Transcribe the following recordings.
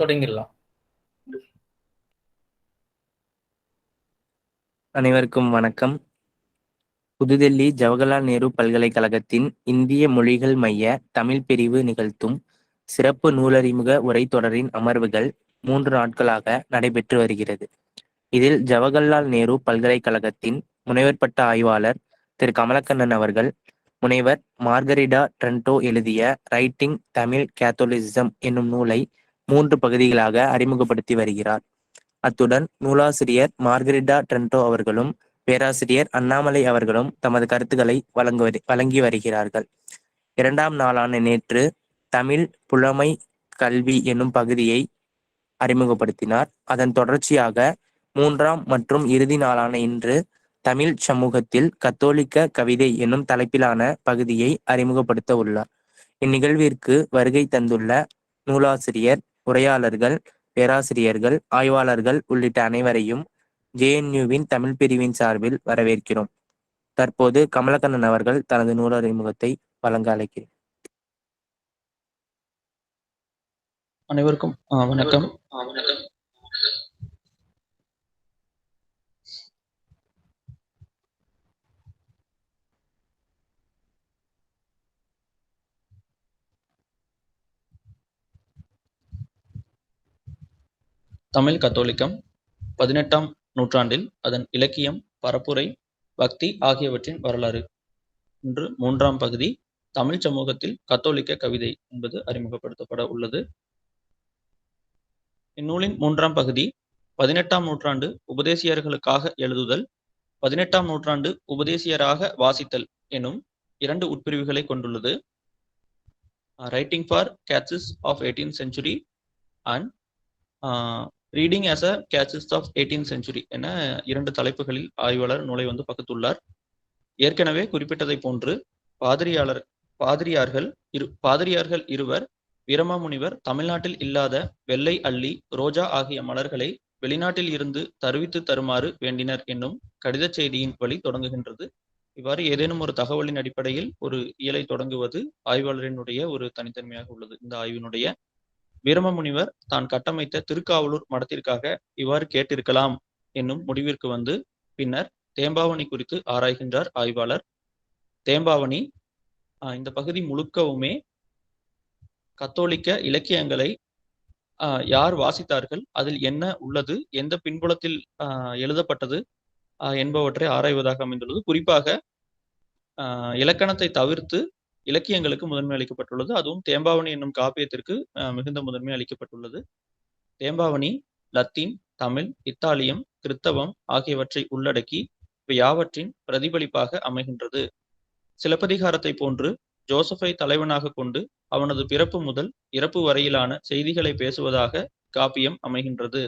தொடங்கிடலாம். அனைவருக்கும் வணக்கம். புதுதில்லி ஜவஹர்லால் நேரு பல்கலைக்கழகத்தின் இந்திய மொழிகள் மைய தமிழ் பிரிவு நிகழ்த்தும் சிறப்பு நூலறிமுக உரைத்தொடரின் அமர்வுகள் 3 நாட்களாக நடைபெற்று வருகிறது. இதில் ஜவஹர்லால் நேரு பல்கலைக்கழகத்தின் முனைவர் பட்ட ஆய்வாளர் திரு கமலக்கண்ணன் அவர்கள் முனைவர் மார்கரிடா ட்ரென்டோ எழுதிய ரைட்டிங் தமிழ் கேத்தோலிசிசம் என்னும் நூலை 3 பகுதிகளாக அறிமுகப்படுத்தி வருகிறார். அத்துடன் நூலாசிரியர் மார்கரிடா ட்ரென்டோ அவர்களும் பேராசிரியர் அண்ணாமலை அவர்களும் தமது கருத்துக்களை வழங்கி வருகிறார்கள். 2ஆம் நாளான நேற்று தமிழ் புலமை கல்வி என்னும் பகுதியை அறிமுகப்படுத்தினார். அதன் தொடர்ச்சியாக 3ஆம் மற்றும் இறுதி நாளான இன்று தமிழ் சமூகத்தில் கத்தோலிக்க கவிதை என்னும் தலைப்பிலான பகுதியை அறிமுகப்படுத்த உள்ளார். இந்நிகழ்விற்கு வருகை தந்துள்ள நூலாசிரியர், உரையாளர்கள், பேராசிரியர்கள், ஆய்வாளர்கள் உள்ளிட்ட அனைவரையும் JNUவின் தமிழ் பிரிவின் சார்பில் வரவேற்கிறோம். தற்போது கமலக்கண்ணன் அவர்கள் தனது நூலறிமுகத்தை வழங்க அழைக்கிறேன். அனைவருக்கும் வணக்கம். தமிழ் கத்தோலிக்கம் 18ஆம் நூற்றாண்டில் அதன் இலக்கியம், பரப்புரை, பக்தி ஆகியவற்றின் வரலாறு. இன்று 3ஆம் பகுதி தமிழ் சமூகத்தில் கத்தோலிக்க கவிதை என்பது அறிமுகப்படுத்தப்பட உள்ளது. இந்நூலின் 3ஆம் பகுதி 18ஆம் நூற்றாண்டு உபதேசியர்களுக்காக எழுதுதல், 18ஆம் நூற்றாண்டு உபதேசியராக வாசித்தல் எனும் 2 உட்பிரிவுகளை கொண்டுள்ளது. Writing for catechists of 18th century and reading as a catechist of 18th century என 2 தலைப்புகளில் ஆய்வாளர் நூலை பகுத்துள்ளார். ஏற்கனவே குறிப்பிட்டதை போன்று பாதிரியார்கள் இருவர் வீரமாமுனிவர் தமிழ்நாட்டில் இல்லாத வெள்ளை அல்லி, ரோஜா ஆகிய மலர்களை வெளிநாட்டில் இருந்து தருவித்து தருமாறு வேண்டினர் என்னும் கடித செய்தியின் வழி தொடங்குகின்றது. இவ்வாறு ஏதேனும் ஒரு தகவலின் அடிப்படையில் ஒரு இயலை தொடங்குவது ஆய்வாளரினுடைய ஒரு தனித்தன்மையாக உள்ளது. இந்த ஆய்வினுடைய வீரமாமுனிவர் தான் கட்டமைத்த திருக்காவலூர் மடத்திற்காக இவ்வாறு கேட்டிருக்கலாம் என்னும் முடிவிற்கு வந்து பின்னர் தேம்பாவணி குறித்து ஆராய்கின்றார் ஆய்வாளர். தேம்பாவணி இந்த பகுதி முழுக்கவுமே கத்தோலிக்க இலக்கியங்களை யார் வாசித்தார்கள், அதில் என்ன உள்ளது, எந்த பின்புலத்தில் எழுதப்பட்டது என்பவற்றை ஆராய்வதாக அமைந்துள்ளது. குறிப்பாக இலக்கணத்தை தவிர்த்து இலக்கியங்களுக்கு முதன்மை அளிக்கப்பட்டுள்ளது. அதுவும் தேம்பாவணி என்னும் காப்பியத்திற்கு மிகுந்த முதன்மை அளிக்கப்பட்டுள்ளது. தேம்பாவணி லத்தீன், தமிழ், இத்தாலியம், கிறித்தவம் ஆகியவற்றை உள்ளடக்கி யாவற்றின் பிரதிபலிப்பாக அமைகின்றது. சிலப்பதிகாரத்தை போன்று ஜோசப்பை தலைவனாக கொண்டு அவனது பிறப்பு முதல் இறப்பு வரையிலான செய்திகளை பேசுவதாக காப்பியம் அமைகின்றது.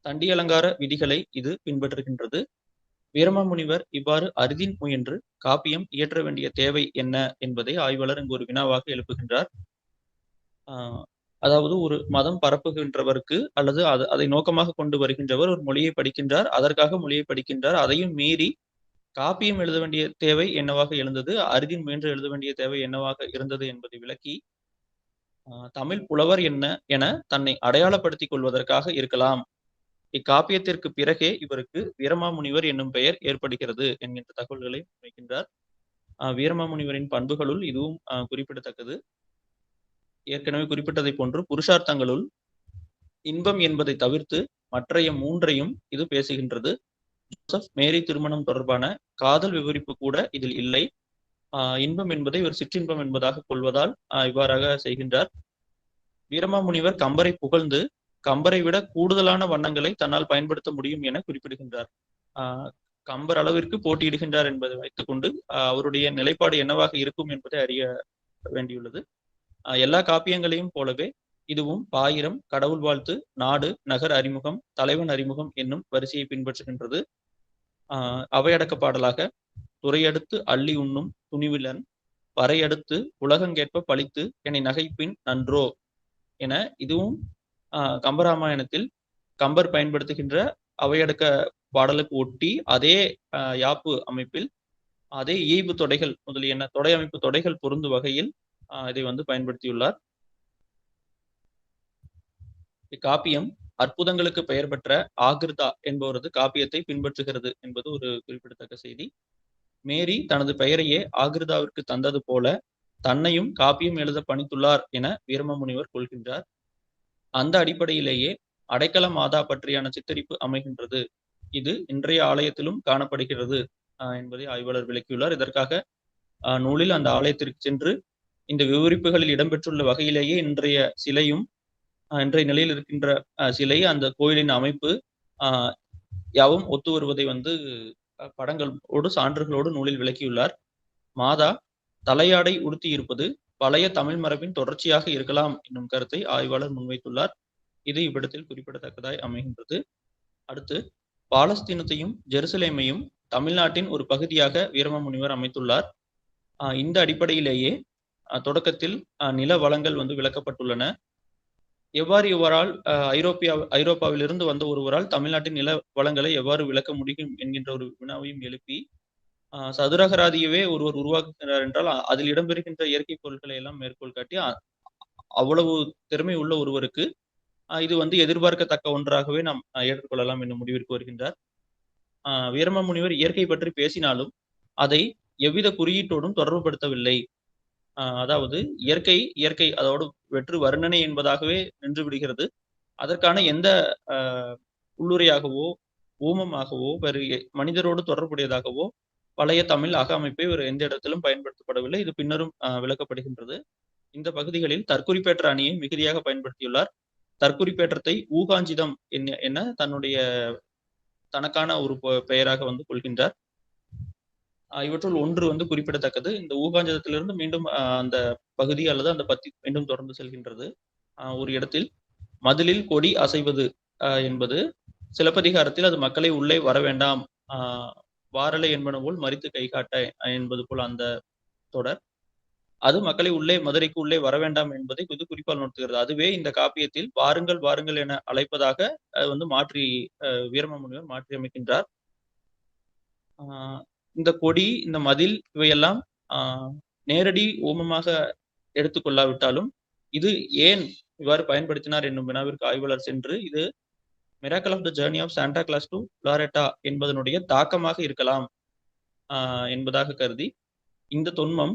தண்டி அலங்கார விதிகளை இது பின்பற்றுகின்றது. வீரமாமுனிவர் இவ்வாறு அரிதின் முயன்று காப்பியம் இயற்ற வேண்டிய தேவை என்ன என்பதை ஆய்வாளர் இங்கு ஒரு வினாவாக எழுப்புகின்றார். அதாவது ஒரு மதம் பரப்புகின்றவருக்கு அல்லது அதை நோக்கமாக கொண்டு வருகின்றவர் ஒரு மொழியை படிக்கின்றார், அதற்காக மொழியை படிக்கின்றார். அதையும் மீறி காப்பியம் எழுத வேண்டிய தேவை என்னவாக எழுந்தது, அரிதின் முயன்று எழுத வேண்டிய தேவை என்னவாக இருந்தது என்பதை விளக்கி தமிழ் புலவர் என்ன என தன்னை அடையாளப்படுத்திக் கொள்வதற்காக இருக்கலாம். இக்காப்பியத்திற்கு பிறகே இவருக்கு வீரமாமுனிவர் என்னும் பெயர் ஏற்படுகிறது என்கின்ற தகவல்களை வைக்கின்றார். வீரமாமுனிவரின் பண்புகளுள் இதுவும் குறிப்பிடத்தக்கது. ஏற்கனவே குறிப்பிட்டதை போன்று புருஷார்த்தங்களுள் இன்பம் என்பதை தவிர்த்து மற்றைய 3ஐயும் இது பேசுகின்றது. ஜோசப் மேரி திருமணம் தொடர்பான காதல் விவரிப்பு கூட இதில் இல்லை. இன்பம் என்பதை ஒரு சிற்றின்பம் என்பதாக கொள்வதால் இவ்வாறாக செய்கின்றார். வீரமாமுனிவர் கம்பரை புகழ்ந்து கம்பரை விட கூடுதலான வண்ணங்களை தன்னால் பயன்படுத்த முடியும் என குறிப்பிடுகின்றார். கம்பர் அளவிற்கு போட்டியிடுகின்றார் என்பதை வைத்துக் கொண்டு அவருடைய நிலைப்பாடு என்னவாக இருக்கும் என்பதை அறிய வேண்டியுள்ளது. எல்லா காப்பியங்களையும் போலவே இதுவும் பாயிரம், கடவுள் வாழ்த்து, நாடு, நகர் அறிமுகம், தலைவன் அறிமுகம் என்னும் வரிசையை பின்பற்றுகின்றது. அவையடக்க பாடலாக துறையடுத்து அள்ளி உண்ணும் துணிவிலன், பறையடுத்து உலகங்கேற்ப பழித்து என்னை நகைப்பின் நன்றோ என இதுவும் கம்பராமாயணத்தில் கம்பர் பயன்படுத்துகின்ற அவையடக்க பாடலுக்கு ஒட்டி அதே யாப்பு அமைப்பில் அதே இயைபு தொடைகள் முதலியன தொடை அமைப்பு தொடைகள் பொருந்து வகையில் இதை பயன்படுத்தியுள்ளார். இக்காப்பியம் அற்புதங்களுக்கு பெயர் பெற்ற ஆகிருதா என்பவரது காப்பியத்தை பின்பற்றுகிறது என்பது ஒரு குறிப்பிடத்தக்க செய்தி. மேரி தனது பெயரையே ஆகிருதாவிற்கு தந்தது போல தன்னையும் காப்பியம் எழுத பணித்துள்ளார் என வீரம முனிவர் கொள்கின்றார். அந்த அடிப்படையிலேயே அடைக்கல மாதா பற்றியான சித்தரிப்பு அமைகின்றது. இது இன்றைய ஆலயத்திலும் காணப்படுகிறது என்பதை ஆய்வாளர் விளக்கியுள்ளார். இதற்காக நூலில் அந்த ஆலயத்திற்கு சென்று இந்த விவரிப்புகளில் இடம்பெற்றுள்ள வகையிலேயே இன்றைய சிலையும் இன்றைய நிலையில் இருக்கின்ற சிலை, அந்த கோயிலின் அமைப்பு யாவும் ஒத்து வருவதை படங்களோடு சான்றுகளோடு நூலில் விளக்கியுள்ளார். மாதா தலையாடை உடுத்தி இருப்பது பழைய தமிழ் மரபின் தொடர்ச்சியாக இருக்கலாம் என்னும் கருத்தை ஆய்வாளர் முன்வைத்துள்ளார். இது இவ்விடத்தில் குறிப்பிடத்தக்கதாய் அமைகின்றது. அடுத்து, பாலஸ்தீனத்தையும் ஜெருசலேமையும் தமிழ்நாட்டின் ஒரு பகுதியாக வீரம முனிவர் அமைத்துள்ளார். இந்த அடிப்படையிலேயே தொடக்கத்தில் நில வளங்கள் விளக்கப்பட்டுள்ளன. எவ்வாறு இவரால் ஐரோப்பாவிலிருந்து வந்த ஒருவரால் தமிழ்நாட்டின் நில வளங்களை எவ்வாறு விளக்க முடியும் என்கின்ற ஒரு வினாவையும் எழுப்பி, சதுரகராதியவே ஒருவர் உருவாக்குகிறார் என்றால் அதில் இடம்பெறுகின்ற இயற்கை பொருட்களை எல்லாம் மேற்கோள் காட்டி அவ்வளவு திறமை உள்ள ஒருவருக்கு இது எதிர்பார்க்கத்தக்க ஒன்றாகவே நாம் ஏற்றுக்கொள்ளலாம் என்னும் முடிவிற்கு வருகின்றார். வீரம முனிவர் இயற்கை பற்றி பேசினாலும் அதை எவ்வித குறியீட்டோடும் தொடர்புபடுத்தவில்லை. அதாவது இயற்கை அதோடு வெற்று வர்ணனை என்பதாகவே நின்று விடுகிறது. அதற்கான எந்த உள்ளுரையாகவோ ஊமமாகவோ வேறு மனிதரோடு தொடர்புடையதாகவோ பழைய தமிழ் அக அமைப்பை ஒரு எந்த இடத்திலும் பயன்படுத்தப்படவில்லை. இது பின்னரும் விளக்கப்படுகின்றது. இந்த பகுதிகளில் தற்குறிப்பேற்ற அணியை மிகுதியாக பயன்படுத்தியுள்ளார். தற்குறிப்பேற்றத்தை ஊகாஞ்சிதம் என்ன தனக்கான ஒரு பெயராக கொள்கின்றார். இவற்றுள் ஒன்று குறிப்பிடத்தக்கது. இந்த ஊகாஞ்சதத்திலிருந்து மீண்டும் அந்த பகுதி அல்லது அந்த பத்தி மீண்டும் தொடர்ந்து செல்கின்றது. ஒரு இடத்தில் மதிலில் கொடி அசைவது என்பது சிலப்பதிகாரத்தில் அது மக்களை உள்ளே வர வேண்டாம், வாரலை என்பன போல் மறித்து கை காட்ட என்பது போல் அந்த தொடர், அது மக்களை மதுரைக்கு உள்ளே வர வேண்டாம் என்பதை குறிப்பால் உணர்த்துகிறது. அதுவே இந்த காப்பியத்தில் வாருங்கள் வாருங்கள் என அழைப்பதாக மாற்றி வீரம முனிவர் மாற்றி அமைக்கின்றார். இந்த கொடி, இந்த மதில் இவையெல்லாம் நேரடி ஓமமாக எடுத்துக்கொள்ளாவிட்டாலும் இது ஏன் இவ்வாறு பயன்படுத்தினார் என்னும் வினாவிற்கு ஆய்வாளர் சென்று, இது miracle of the journey of Santa Claus to Loreto என்பதனுடைய தாக்கமாக இருக்கலாம் என்பதாக கருதி, இந்த தொன்மம்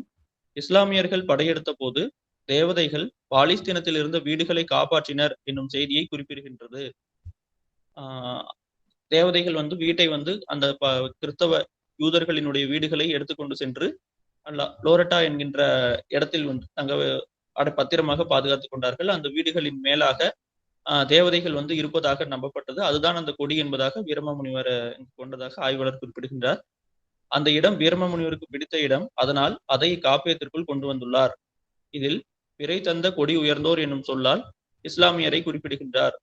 இஸ்லாமியர்கள் படையெடுத்த போது தேவதைகள் பாலிஸ்தீனத்தில் இருந்த வீடுகளை காப்பாற்றினர் என்னும் செய்தியை குறிப்பிடுகின்றது. தேவதைகள் வீட்டை அந்த கிறிஸ்தவ யூதர்களினுடைய வீடுகளை எடுத்துக்கொண்டு சென்று லோரட்டா என்கின்ற இடத்தில் பத்திரமாக பாதுகாத்துக் கொண்டார்கள். அந்த வீடுகளின் மேலாக தேவதைகள் இருப்பதாக நம்பப்பட்டது. அதுதான் அந்த கொடி என்பதாக வீரம முனிவர் கொண்டதாக ஆய்வாளர் குறிப்பிடுகின்றார். அந்த இடம் வீரம முனிவருக்கு பிடித்த இடம். அதனால் அதை காப்பியத்திற்குள் கொண்டு வந்துள்ளார். இதில் பிறை தந்த கொடி உயர்ந்தோர் என்னும் சொல்லால் இஸ்லாமியரை குறிப்பிடுகின்றார்.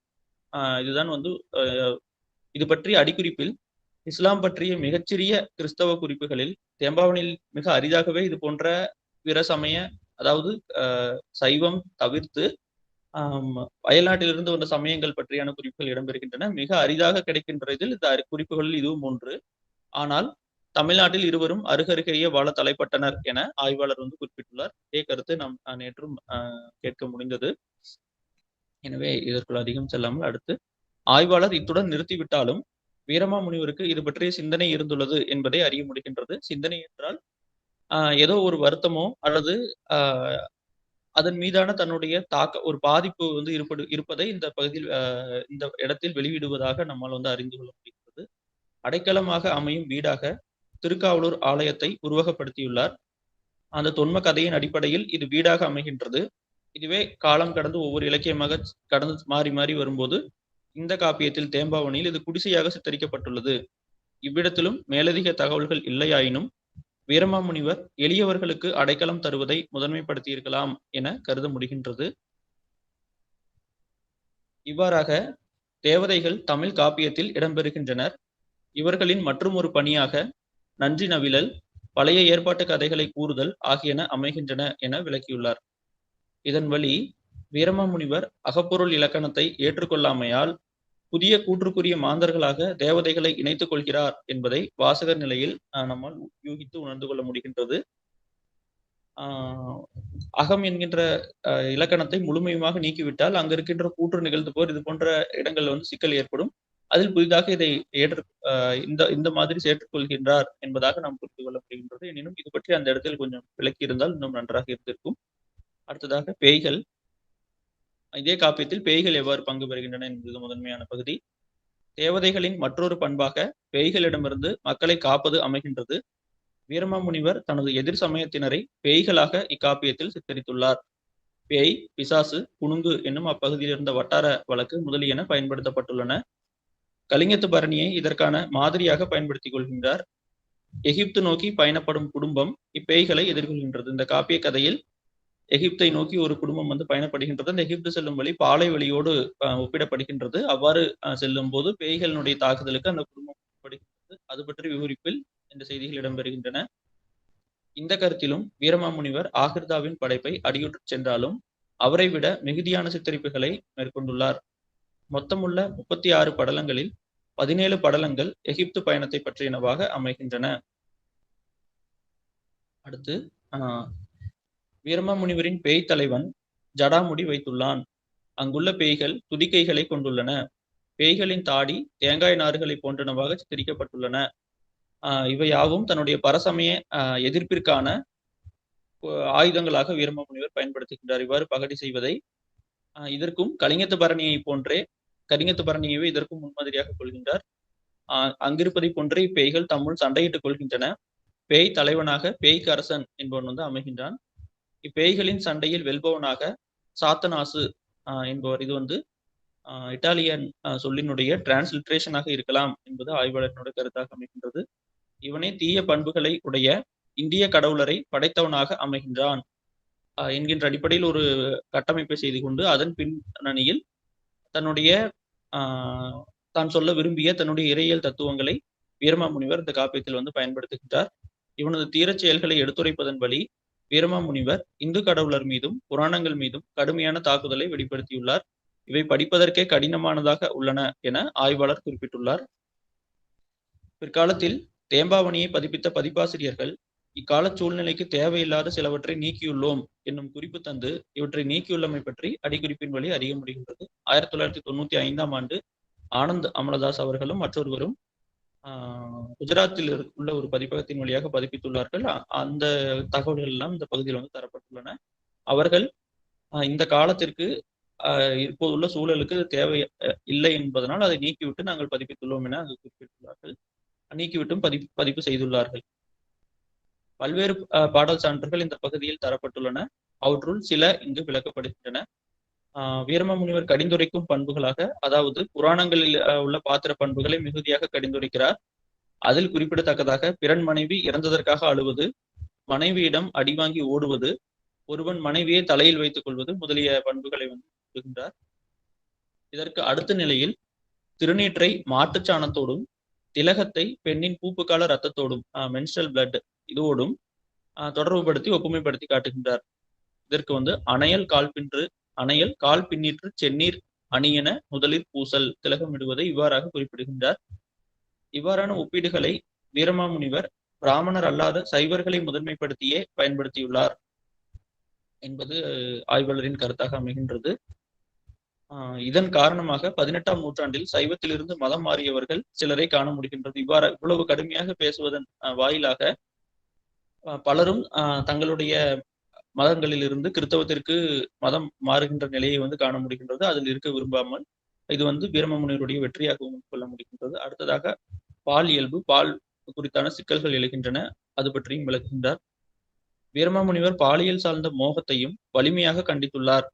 இதுதான் இது பற்றி அடிக்குறிப்பில் இஸ்லாம் பற்றிய மிகச்சிறிய கிறிஸ்தவ குறிப்புகளில் தேம்பாவனில் மிக அரிதாகவே இது போன்ற பிற சமய, அதாவது சைவம் தவிர்த்து அயல்நாட்டிலிருந்து வந்த சமயங்கள் பற்றியான குறிப்புகள் இடம்பெறுகின்றன. மிக அரிதாக கிடைக்கின்ற இதில் இந்த குறிப்புகளில் இதுவும் ஒன்று. ஆனால் தமிழ்நாட்டில் இருவரும் அருகருகேயே வாழ தலைப்பட்டனர் என ஆய்வாளர் குறிப்பிட்டுள்ளார். இதே கருத்து நாம் நேற்றும் கேட்க முடிந்தது. எனவே இதற்குள் அதிகம் செல்லாமல் அடுத்து, ஆய்வாளர் இத்துடன் நிறுத்திவிட்டாலும் வீரமா முனிவருக்கு இது பற்றிய சிந்தனை இருந்துள்ளது என்பதை அறிய முடிகின்றது. சிந்தனை என்றால் ஏதோ ஒரு வருத்தமோ அல்லது அதன் மீதான தன்னுடைய ஒரு பாதிப்பு இருப்பதை இந்த பகுதியில் இந்த இடத்தில் வெளியிடுவதாக நம்மால் அறிந்து கொள்ள முடிகிறது. அடைக்கலமாக அமையும் வீடாக திருக்காவலூர் ஆலயத்தை உருவகப்படுத்தியுள்ளார். அந்த தொன்ம கதையின் அடிப்படையில் இது வீடாக அமைகின்றது. இதுவே காலம் கடந்து ஒவ்வொரு இலக்கியமாக கடந்து மாறி மாறி வரும்போது இந்த காப்பியத்தில் தேம்பாவனியில் இது குடிசையாக சித்தரிக்கப்பட்டுள்ளது. இவ்விடத்திலும் மேலதிக தகவல்கள் இல்லையாயினும் வீரமாமுனிவர் எளியவர்களுக்கு அடைக்கலம் தருவதை முதன்மைப்படுத்தியிருக்கலாம் என கருத முடிகின்றது. இவ்வாறாக தேவதைகள் தமிழ் காப்பியத்தில் இடம்பெறுகின்றனர். இவர்களின் மற்றும் ஒரு பணியாக நன்றி நவிழல், பழைய ஏற்பாட்டு கதைகளை கூறுதல் ஆகியன அமைகின்றன என விளக்கியுள்ளார். இதன் வழி வீரமாமுனிவர் அகப்பொருள் இலக்கணத்தை ஏற்றுக்கொள்ளாமையால் புதிய கூற்றுக்குரிய மாந்தர்களாக தேவதைகளை இணைத்துக் கொள்கிறார் என்பதை வாசகர் நிலையில் நம்மால் யூகித்து உணர்ந்து கொள்ள முடிகின்றது. அகம் என்கின்ற இலக்கணத்தை முழுமையுமாக நீக்கிவிட்டால் அங்க இருக்கின்ற கூற்று நிகழ்ந்து போர் இது போன்ற இடங்கள்ல வந்து சிக்கல் ஏற்படும். அதில் புதிதாக இதை ஏற்று இந்த மாதிரி சேர்த்துக்கொள்கின்றார் என்பதாக நாம் புரிந்து கொள்ள முடிகின்றது. எனினும் இது பற்றி அந்த இடத்தில் கொஞ்சம் விளக்கி இருந்தால் இன்னும் நன்றாக இருந்திருக்கும். அடுத்ததாக பேய்கள். இதே காப்பியத்தில் பேய்கள் எவ்வாறு பங்கு பெறுகின்றன என்பது முதன்மையான பகுதி. தேவதைகளின் மற்றொரு பண்பாக பேய்களிடமிருந்து மக்களை காப்பது அமைகின்றது. வீரமாமுனிவர் தனது எதிர் சமயத்தினரை பேய்களாக இக்காப்பியத்தில் சித்தரித்துள்ளார். பேய், பிசாசு, குணுங்கு என்னும் அப்பகுதியில் இருந்த வட்டார வழக்கு முதலியன பயன்படுத்தப்பட்டுள்ளன. கலிங்கத்து பரணியை இதற்கான மாதிரியாக பயன்படுத்திக் கொள்கின்றார். எகிப்து நோக்கி பயணப்படும் குடும்பம் இப்பேய்களை எதிர்கொள்கின்றது. இந்த காப்பிய கதையில் எகிப்தை நோக்கி ஒரு குடும்பம் வந்து பயணப்படுகின்றது. அந்த எகிப்து செல்லும் வழி பாலை வழியோடு ஒப்பிடப்படுகின்றது. அவ்வாறு செல்லும் போது பேய்களினுடைய தாக்குதலுக்கு அந்த குடும்பம் படுகின்றது. அது பற்றி விவரிப்பில் இந்த செய்திகள் இடம்பெறுகின்றன. இந்த கருத்திலும் வீரமாமுனிவர் ஆகிர்தாவின் படைப்பை அடியுற்று சென்றாலும் அவரை விட மிகுதியான சித்தரிப்புகளை மேற்கொண்டுள்ளார். மொத்தமுள்ள 36 படலங்களில் 17 படலங்கள் எகிப்து பயணத்தை பற்றியனவாக அமைகின்றன. அடுத்து வீரமாமுனிவரின் பேய் தலைவன் ஜடாமுடி வைத்துள்ளான். அங்குள்ள பேய்கள் துதிக்கைகளை கொண்டுள்ளன. பேய்களின் தாடி தேங்காய் நாறுகளை போன்றனவாக சித்தரிக்கப்பட்டுள்ளன. இவையாவும் தன்னுடைய பரசமய எதிர்ப்பிற்கான ஆயுதங்களாக வீரமாமுனிவர் பயன்படுத்துகின்றார். இவ்வாறு பகடி செய்வதை இதற்கும் கலிங்கத்து பரணியை போன்றே கலிங்கத்து பரணியவே இதற்கும் முன்மாதிரியாக கொள்கின்றார். அங்கிருப்பதை போன்றே இப்பேய்கள் தம்முள் சண்டையிட்டுக் கொள்கின்றன. பேய் தலைவனாக பேய்க்கு அரசன் என்பவன் வந்து அமைகின்றான். இப்பேய்களின் சண்டையில் வெல்பவனாக சாத்தனாசு என்பவர். இது வந்து இட்டாலியன் சொல்லினுடைய டிரான்ஸ்லிட்ரேஷனாக இருக்கலாம் என்பது ஆய்வாளர்களுடைய கருத்தாக அமைகின்றது. இவனே தீய பண்புகளை உடைய இந்திய கடவுளரை படைத்தவனாக அமைகின்றான் என்கின்ற அடிப்படையில் ஒரு கட்டமைப்பை செய்து கொண்டு அதன் பின்னணியில் தன்னுடைய தான் சொல்ல விரும்பிய தன்னுடைய இறையியல் தத்துவங்களை வீரமாமுனிவர் இந்த காப்பியத்தில் வந்து பயன்படுத்துகின்றார். இவனது தீரச் செயல்களை எடுத்துரைப்பதன் வழி வீரமாமுனிவர் இந்து கடவுளர் மீதும் புராணங்கள் மீதும் கடுமையான தாக்குதலை வெளிப்படுத்தியுள்ளார். இவை படிப்பதற்கே கடினமானதாக உள்ளன என ஆய்வாளர் குறிப்பிட்டுள்ளார். பிற்காலத்தில் தேம்பாவணியை பதிப்பித்த பதிப்பாசிரியர்கள் இக்கால சூழ்நிலைக்கு தேவையில்லாத சிலவற்றை நீக்கியுள்ளோம் என்னும் குறிப்பு தந்து இவற்றை நீக்கியுள்ளமை பற்றி அடிக்குறிப்பின் வழி அறிய முடிகின்றது. 1995ஆம் ஆண்டு ஆனந்த் அமலதாஸ் அவர்களும் மற்றொருவரும் குஜராத்தில் உள்ள ஒரு பதிப்பகத்தின் வழியாக பதிப்பித்துள்ளார்கள். அந்த தகவல்கள் எல்லாம் இந்த பகுதியில் வந்து தரப்பட்டுள்ளன. அவர்கள் இந்த காலத்திற்கு இப்போதுள்ள சூழலுக்கு தேவை இல்லை என்பதனால் அதை நீக்கிவிட்டு நாங்கள் பதிப்பித்துள்ளோம் என அங்கு குறிப்பிட்டுள்ளார்கள். நீக்கிவிட்டும் பதிப்பு செய்துள்ளார்கள். பல்வேறு பாடல் சான்றுகள் இந்த பகுதியில் தரப்பட்டுள்ளன. அவற்றுள் சில இங்கு விளக்கப்படுகின்றன. வீரமாமுனிவர் கடிந்துரைக்கும் பண்புகளாக, அதாவது புராணங்களில் உள்ள பாத்திர பண்புகளை மிகுதியாக கடிந்துரைக்கிறார். அதில் குறிப்பிடத்தக்கதாக பிறன் மனைவி இறந்ததற்காக அழுவது, மனைவியிடம் அடிவாங்கி ஓடுவது, ஒருவன் மனைவியை தலையில் வைத்துக் கொள்வது முதலிய பண்புகளை வந்து கூறுகின்றார். இதற்கு அடுத்த நிலையில் திருநீற்றை மாட்டுச்சாணத்தோடும் திலகத்தை பெண்ணின் பூப்புக்கால ரத்தத்தோடும் மென்ஸ்ட்ரல் பிளட் இதோடும் தொடர்புபடுத்தி ஒப்புமைப்படுத்தி காட்டுகின்றார். இதற்கு வந்து அணையல் கால் பின்னிற்று செந்நீர் அணியன முதலில் பூசல் திலகமிடுவதை இவ்வாறாக குறிப்பிடுகின்றார். இவ்வாறான ஒப்பீடுகளை வீரமாமுனிவர் பிராமணர் அல்லாத சைவர்களை முதன்மைப்படுத்தியே பயன்படுத்தியுள்ளார் என்பது ஆய்வாளரின் கருத்தாக அமைகின்றது. இதன் காரணமாக 18ஆம் நூற்றாண்டில் சைவத்திலிருந்து மதம் மாறியவர்கள் சிலரை காண முடிகின்றது. இவ்வளவு கடுமையாக பேசுவதன் வாயிலாக பலரும் தங்களுடைய மதங்களில் இருந்து கிறிஸ்தவத்திற்கு மதம் மாறுகின்ற நிலையை வந்து காண முடிகின்றது. அதில் இருக்க விரும்பாமல் இது வந்து வீரமாமுனிவருடைய வெற்றியாகவும் கொள்ள முடிகின்றது. அடுத்ததாக பால் இயல்பு, பால் குறித்தான சிக்கல்கள் எழுகின்றன. அது பற்றியும் விளக்குகின்றார். வீரமாமுனிவர் பாலியல் சார்ந்த மோகத்தையும் வலிமையாக கண்டித்துள்ளார்.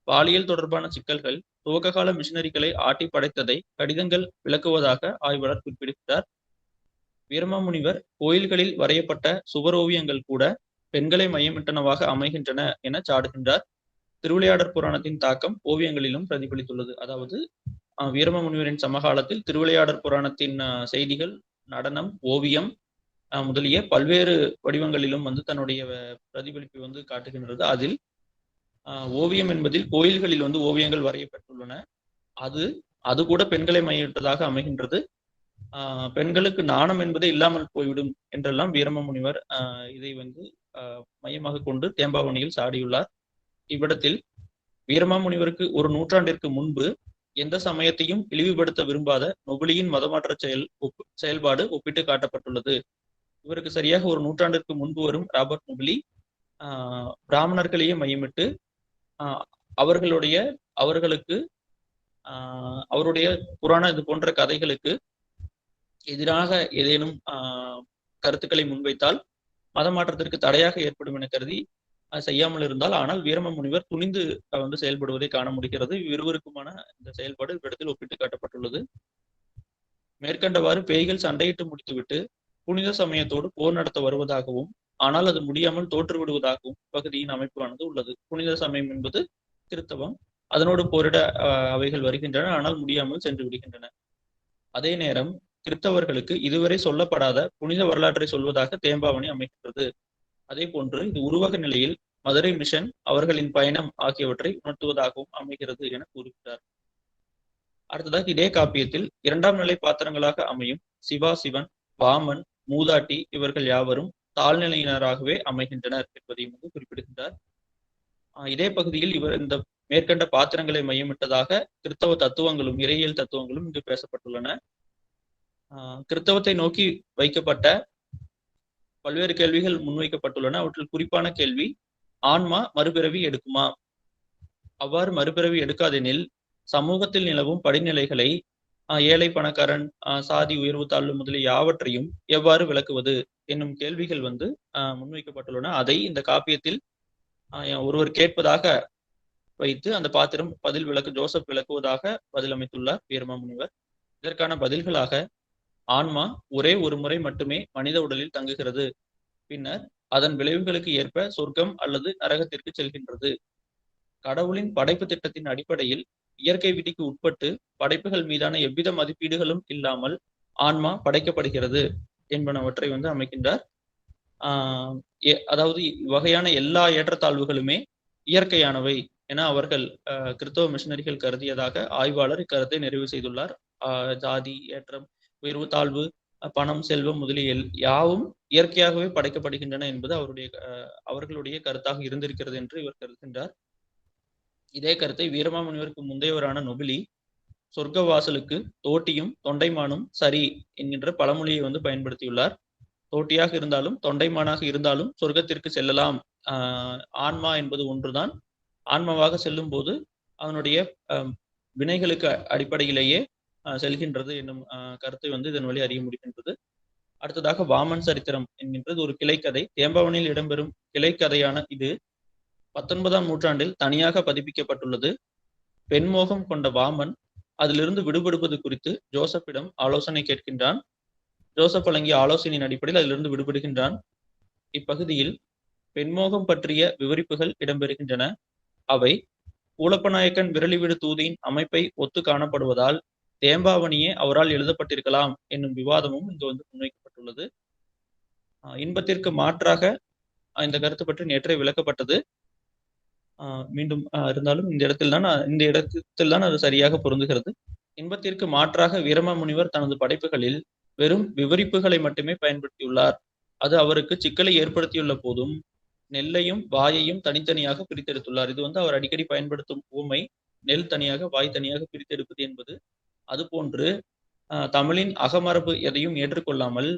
பாலியல் தொடர்பான சிக்கல்கள் துவக்ககால மிஷினரிகளை ஆட்டி படைத்ததை கடிதங்கள் விளக்குவதாக ஆய்வாளர் குறிப்பிடுகிறார். வீரமாமுனிவர் கோயில்களில் வரையப்பட்ட சுவரோவியங்கள் கூட பெண்களை மையமிட்டனவாக அமைகின்றன என சாடுகின்றார். திருவிளையாடற் புராணத்தின் தாக்கம் ஓவியங்களிலும் பிரதிபலித்துள்ளது. அதாவது வீரமாமுனிவரின் சமகாலத்தில் திருவிளையாடற் புராணத்தின் செய்திகள், நடனம், ஓவியம் முதலிய பல்வேறு வடிவங்களிலும் வந்து தன்னுடைய பிரதிபலிப்பை வந்து காட்டுகின்றது. அதில் ஓவியம் என்பதில் கோயில்களில் வந்து ஓவியங்கள் வரையப்பட்டுள்ளன. அது கூட பெண்களை மையிட்டதாக அமைகின்றது. பெண்களுக்கு நாணம் என்பதே இல்லாமல் போய்விடும் என்றெல்லாம் வீரமாமுனிவர் இதை வந்து மையமாக கொண்டு தேம்பாவணியில் சாடியுள்ளார். இவ்விடத்தில் வீரமாமுனிவருக்கு ஒரு நூற்றாண்டிற்கு முன்பு எந்த சமயத்தையும் இழிவுபடுத்த விரும்பாத நொபிலியின் மதமாற்ற செயல்பாடு ஒப்பிட்டு காட்டப்பட்டுள்ளது. இவருக்கு சரியாக ஒரு நூற்றாண்டிற்கு முன்பு வரும் ராபர்ட் நொபிலி பிராமணர்களையே மையமிட்டு அவர்களுக்கு அவருடைய புராண இது போன்ற கதைகளுக்கு எதிராக ஏதேனும் கருத்துக்களை முன்வைத்தால் மதமாற்றத்திற்கு தடையாக ஏற்படும் என கருதி செய்யாமல் இருந்தால், ஆனால் வீரம முனிவர் துணிந்து வந்து செயல்படுவதை காண முடிகிறது. இருவருக்குமான இந்த செயல்பாடு இவ்விடத்தில் ஒப்பிட்டு காட்டப்பட்டுள்ளது. மேற்கண்டவாறு பேய்கள் சண்டையிட்டு முடித்துவிட்டு புனித சமயத்தோடு போர் நடத்த வருவதாகவும், ஆனால் அது முடியாமல் தோற்று விடுவதாகவும் பகுதியின் அமைப்பானது உள்ளது. புனித சமயம் என்பது கிறித்தவம், அதனோடு போரிட அவைகள் வருகின்றன, ஆனால் முடியாமல் சென்று விடுகின்றன. அதே நேரம் கிறித்தவர்களுக்கு இதுவரை சொல்லப்படாத புனித வரலாற்றை சொல்வதாக தேம்பாவணி அமைகின்றது. அதே போன்று இது உருவக நிலையில் மதுரை மிஷன் அவர்களின் பயணம் ஆகியவற்றை உணர்த்துவதாகவும் அமைகிறது என கூறுகிறார். அடுத்ததாக இதே காப்பியத்தில் 2ஆம் நிலை பாத்திரங்களாக அமையும் சிவா, சிவன், வாமன், மூதாட்டி இவர்கள் யாவரும் தாழ்நிலையினராகவே அமைகின்றனர் என்பதையும் வந்து குறிப்பிடுகின்றார். இதே பகுதியில் இவர் இந்த மேற்கண்ட பாத்திரங்களை மையமிட்டதாக கிறித்தவ தத்துவங்களும் இறையியல் தத்துவங்களும் இங்கு பேசப்பட்டுள்ளன. கிறித்தவத்தை நோக்கி வைக்கப்பட்ட பல்வேறு கேள்விகள் முன்வைக்கப்பட்டுள்ளன. அவற்றில் குறிப்பான கேள்வி, ஆன்மா மறுபிறவி எடுக்குமா? அவ்வாறு மறுபிறவி எடுக்காதெனில் சமூகத்தில் நிலவும் படிநிலைகளை, ஏழை பணக்காரன், சாதி உயர்வு தாழ்வு முதலிய யாவற்றையும் எவ்வாறு விளக்குவது என்னும் கேள்விகள் வந்து முன்வைக்கப்பட்டுள்ளன. அதை இந்த காப்பியத்தில் ஒருவர் கேட்பதாக வைத்து அந்த பாத்திரம் ஜோசப் விளக்குவதாக பதில் அமைத்துள்ளார் வீரமாமுனிவர். இதற்கான பதில்களாக, ஆன்மா ஒரே ஒரு முறை மட்டுமே மனித உடலில் தங்குகிறது. பின்னர் அதன் விளைவுகளுக்கு ஏற்ப சொர்க்கம் அல்லது நரகத்திற்கு செல்கின்றது. கடவுளின் படைப்பு திட்டத்தின் அடிப்படையில் இயற்கை விதிக்கு உட்பட்டு படைப்புகள் மீதான எவ்வித மதிப்பீடுகளும் இல்லாமல் ஆன்மா படைக்கப்படுகிறது என்பனவற்றை வந்து அமைக்கின்றார். அதாவது வகையான எல்லா ஏற்றத்தாழ்வுகளுமே இயற்கையானவை என அவர்கள் கிறித்தவ மிஷனரிகள் கருதியதாக ஆய்வாளர் இக்கருத்தை நிறைவு செய்துள்ளார். ஜாதி, ஏற்றம், உயர்வு, தாழ்வு, பணம், செல்வம் முதலிய யாவும் இயற்கையாகவே படைக்கப்படுகின்றன என்பது அவர்களுடைய கருத்தாக இருந்திருக்கிறது என்று இவர் கருதுகின்றார். இதே கருத்தை வீரமாமுனிவருக்கு முந்தையவரான நொபிலி சொர்க்க வாசலுக்கு தோட்டியும் தொண்டைமானும் சரி என்கின்ற பழமொழியை வந்து பயன்படுத்தியுள்ளார். தோட்டியாக இருந்தாலும் தொண்டைமானாக இருந்தாலும் சொர்க்கத்திற்கு செல்லலாம். ஆன்மா என்பது ஒன்றுதான். ஆன்மாவாக செல்லும் போது அவனுடைய வினைகளுக்கு அடிப்படையிலேயே செல்கின்றது என்னும் கருத்தை வந்து இதன் வழி அறிய முடிகின்றது. அடுத்ததாக வாமன் சரித்திரம் என்கின்றது ஒரு கிளைக்கதை. தேம்பாவணியில் இடம்பெறும் கிளைக்கதையான இது 19ஆம் நூற்றாண்டில் தனியாக பதிப்பிக்கப்பட்டுள்ளது. பெண்மோகம் கொண்ட வாமன் அதிலிருந்து விடுபடுவது குறித்து ஜோசப்பிடம் ஆலோசனை கேட்கின்றான். ஜோசப் வழங்கிய ஆலோசனையின் அடிப்படையில் அதிலிருந்து விடுபடுகின்றான். இப்பகுதியில் பெண்மோகம் பற்றிய விவரிப்புகள் இடம்பெறுகின்றன. அவை ஊலப்பநாயக்கன் விரலிவிடு தூதியின் அமைப்பை ஒத்து காணப்படுவதால் தேம்பாவணியே அவரால் எழுதப்பட்டிருக்கலாம் என்னும் விவாதமும் இங்கு வந்து முன்வைக்கப்பட்டுள்ளது. இன்பத்திற்கு மாற்றாக இந்த கருத்து பற்றி நேற்றே விளக்கப்பட்டது. மீண்டும் இருந்தாலும் இந்த இடத்தில் தான் அது சரியாக பொருந்துகிறது. இன்பத்திற்கு மாற்றாக வீரமாமுனிவர் தனது படைப்புகளில் வெறும் விவரிப்புகளை மட்டுமே பயன்படுத்தியுள்ளார். அது அவருக்கு சிக்கலை ஏற்படுத்தியுள்ள போதும் நெல்லையும் வாயையும் தனித்தனியாக பிரித்தெடுத்துள்ளார். இது வந்து அவர் அடிக்கடி பயன்படுத்தும் ஊமை, நெல் தனியாக வாய் தனியாக பிரித்தெடுப்பது என்பது. அதுபோன்று தமிழின் அகமரபு எதையும் ஏற்றுக்கொள்ளாமல்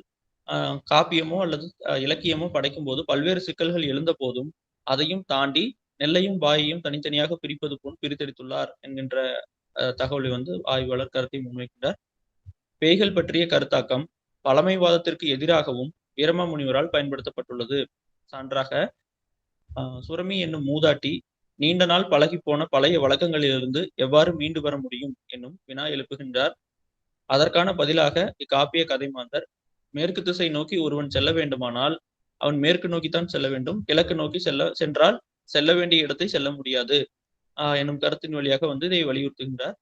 காப்பியமோ அல்லது இலக்கியமோ படைக்கும் போது பல்வேறு சிக்கல்கள் எழுந்த போதும் அதையும் தாண்டி நெல்லையும் வாயையும் தனித்தனியாக பிரிப்பது போல் பிரித்தெடுத்துள்ளார் என்கின்ற தகவலை வந்து ஆய்வாளர் கருத்தை முன்வைக்கின்றார். பேய்கள் பற்றிய கருத்தாக்கம் பழமைவாதத்திற்கு எதிராகவும் வீரமாமுனிவரால் பயன்படுத்தப்பட்டுள்ளது. சான்றாக, சுரமி என்னும் மூதாட்டி நீண்ட நாள் பழகி போன பழைய வழக்கங்களிலிருந்து எவ்வாறு மீண்டு வர முடியும் என்னும் வினா எழுப்புகின்றார். அதற்கான பதிலாக இக்காப்பிய கதை மாந்தர், மேற்கு திசை நோக்கி ஒருவன் செல்ல வேண்டுமானால் அவன் மேற்கு நோக்கித்தான் செல்ல வேண்டும், கிழக்கு நோக்கி சென்றால் செல்ல வேண்டிய இடத்தை செல்ல முடியாது என்னும் கருத்தின் வழியாக வந்து இதை வலியுறுத்துகின்றார்.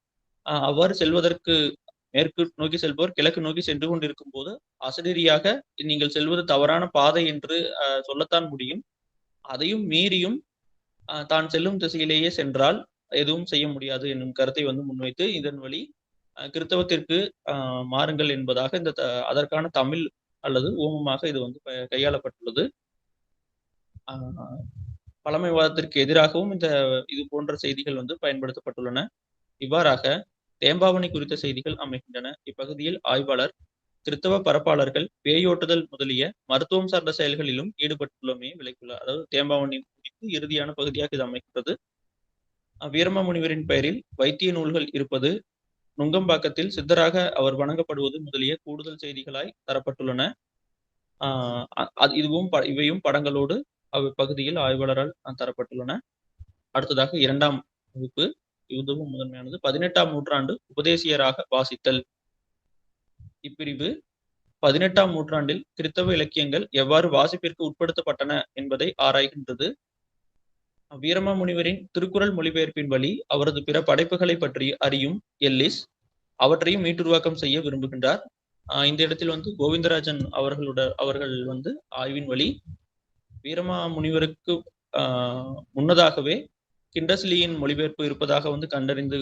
அவ்வாறு செல்வதற்கு மேற்கு நோக்கி செல்பவர் கிழக்கு நோக்கி சென்று கொண்டிருக்கும் போது அசடீரியாக நீங்கள் செல்வது தவறான பாதை என்று சொல்லத்தான் முடியும். அதையும் மீறியும் தான் செல்லும் திசையிலேயே சென்றால் எதுவும் செய்ய முடியாது என்னும் கருத்தை வந்து முன்வைத்து இதன் வழி கிறித்தவத்திற்கு மாறுங்கள் என்பதாக அதற்கான தமிழ் அல்லது ஓமமாக இது வந்து கையாளப்பட்டுள்ளது. ஆஹ் பழமைவாதத்திற்கு எதிராகவும் இது போன்ற செய்திகள் வந்து பயன்படுத்தப்பட்டுள்ளன. இவ்வாறாக தேம்பாவணி குறித்த செய்திகள் அமைகின்றன. இப்பகுதியில் ஆய்வாளர் கிறித்தவ பரப்பாளர்கள் பேயோட்டுதல் முதலிய மருத்துவம் சார்ந்த செயல்களிலும் ஈடுபட்டுள்ளமையை விளக்கியுள்ளார். அதாவது தேம்பாவணி குறித்து இறுதியான பகுதியாக இது அமைகிறது. வீரமா முனிவரின் பெயரில் வைத்திய நூல்கள் இருப்பது, நுங்கம்பாக்கத்தில் சித்தராக அவர் வணங்கப்படுவது முதலிய கூடுதல் செய்திகளாய் தரப்பட்டுள்ளன. இவையும் படங்களோடு பகுதியில் ஆய்வாளரால் தரப்பட்டுள்ளன. அடுத்ததாக 2ஆம் வகுப்பு, இதுவும் முதன்மையானது. 18ஆம் நூற்றாண்டு உபதேசியராக வாசித்தல். இப்பிரிவு 18ஆம் நூற்றாண்டில் கிறித்தவ இலக்கியங்கள் எவ்வாறு வாசிப்பிற்கு உட்படுத்தப்பட்டன என்பதை ஆராய்கின்றது. வீரமா முனிவரின் திருக்குறள் மொழிபெயர்ப்பின் வழி அவரது பிற படைப்புகளை பற்றி அறியும் எல்லிஸ் அவற்றையும் மீட்டுருவாக்கம் செய்ய விரும்புகின்றார். இந்த இடத்தில் வந்து கோவிந்தராஜன் அவர்கள் வந்து ஆய்வின் வழி வீரமா முனிவருக்கு முன்னதாகவே கிண்டஸ்லியின் மொழிபெயர்ப்பு இருப்பதாக வந்து கண்டறிந்து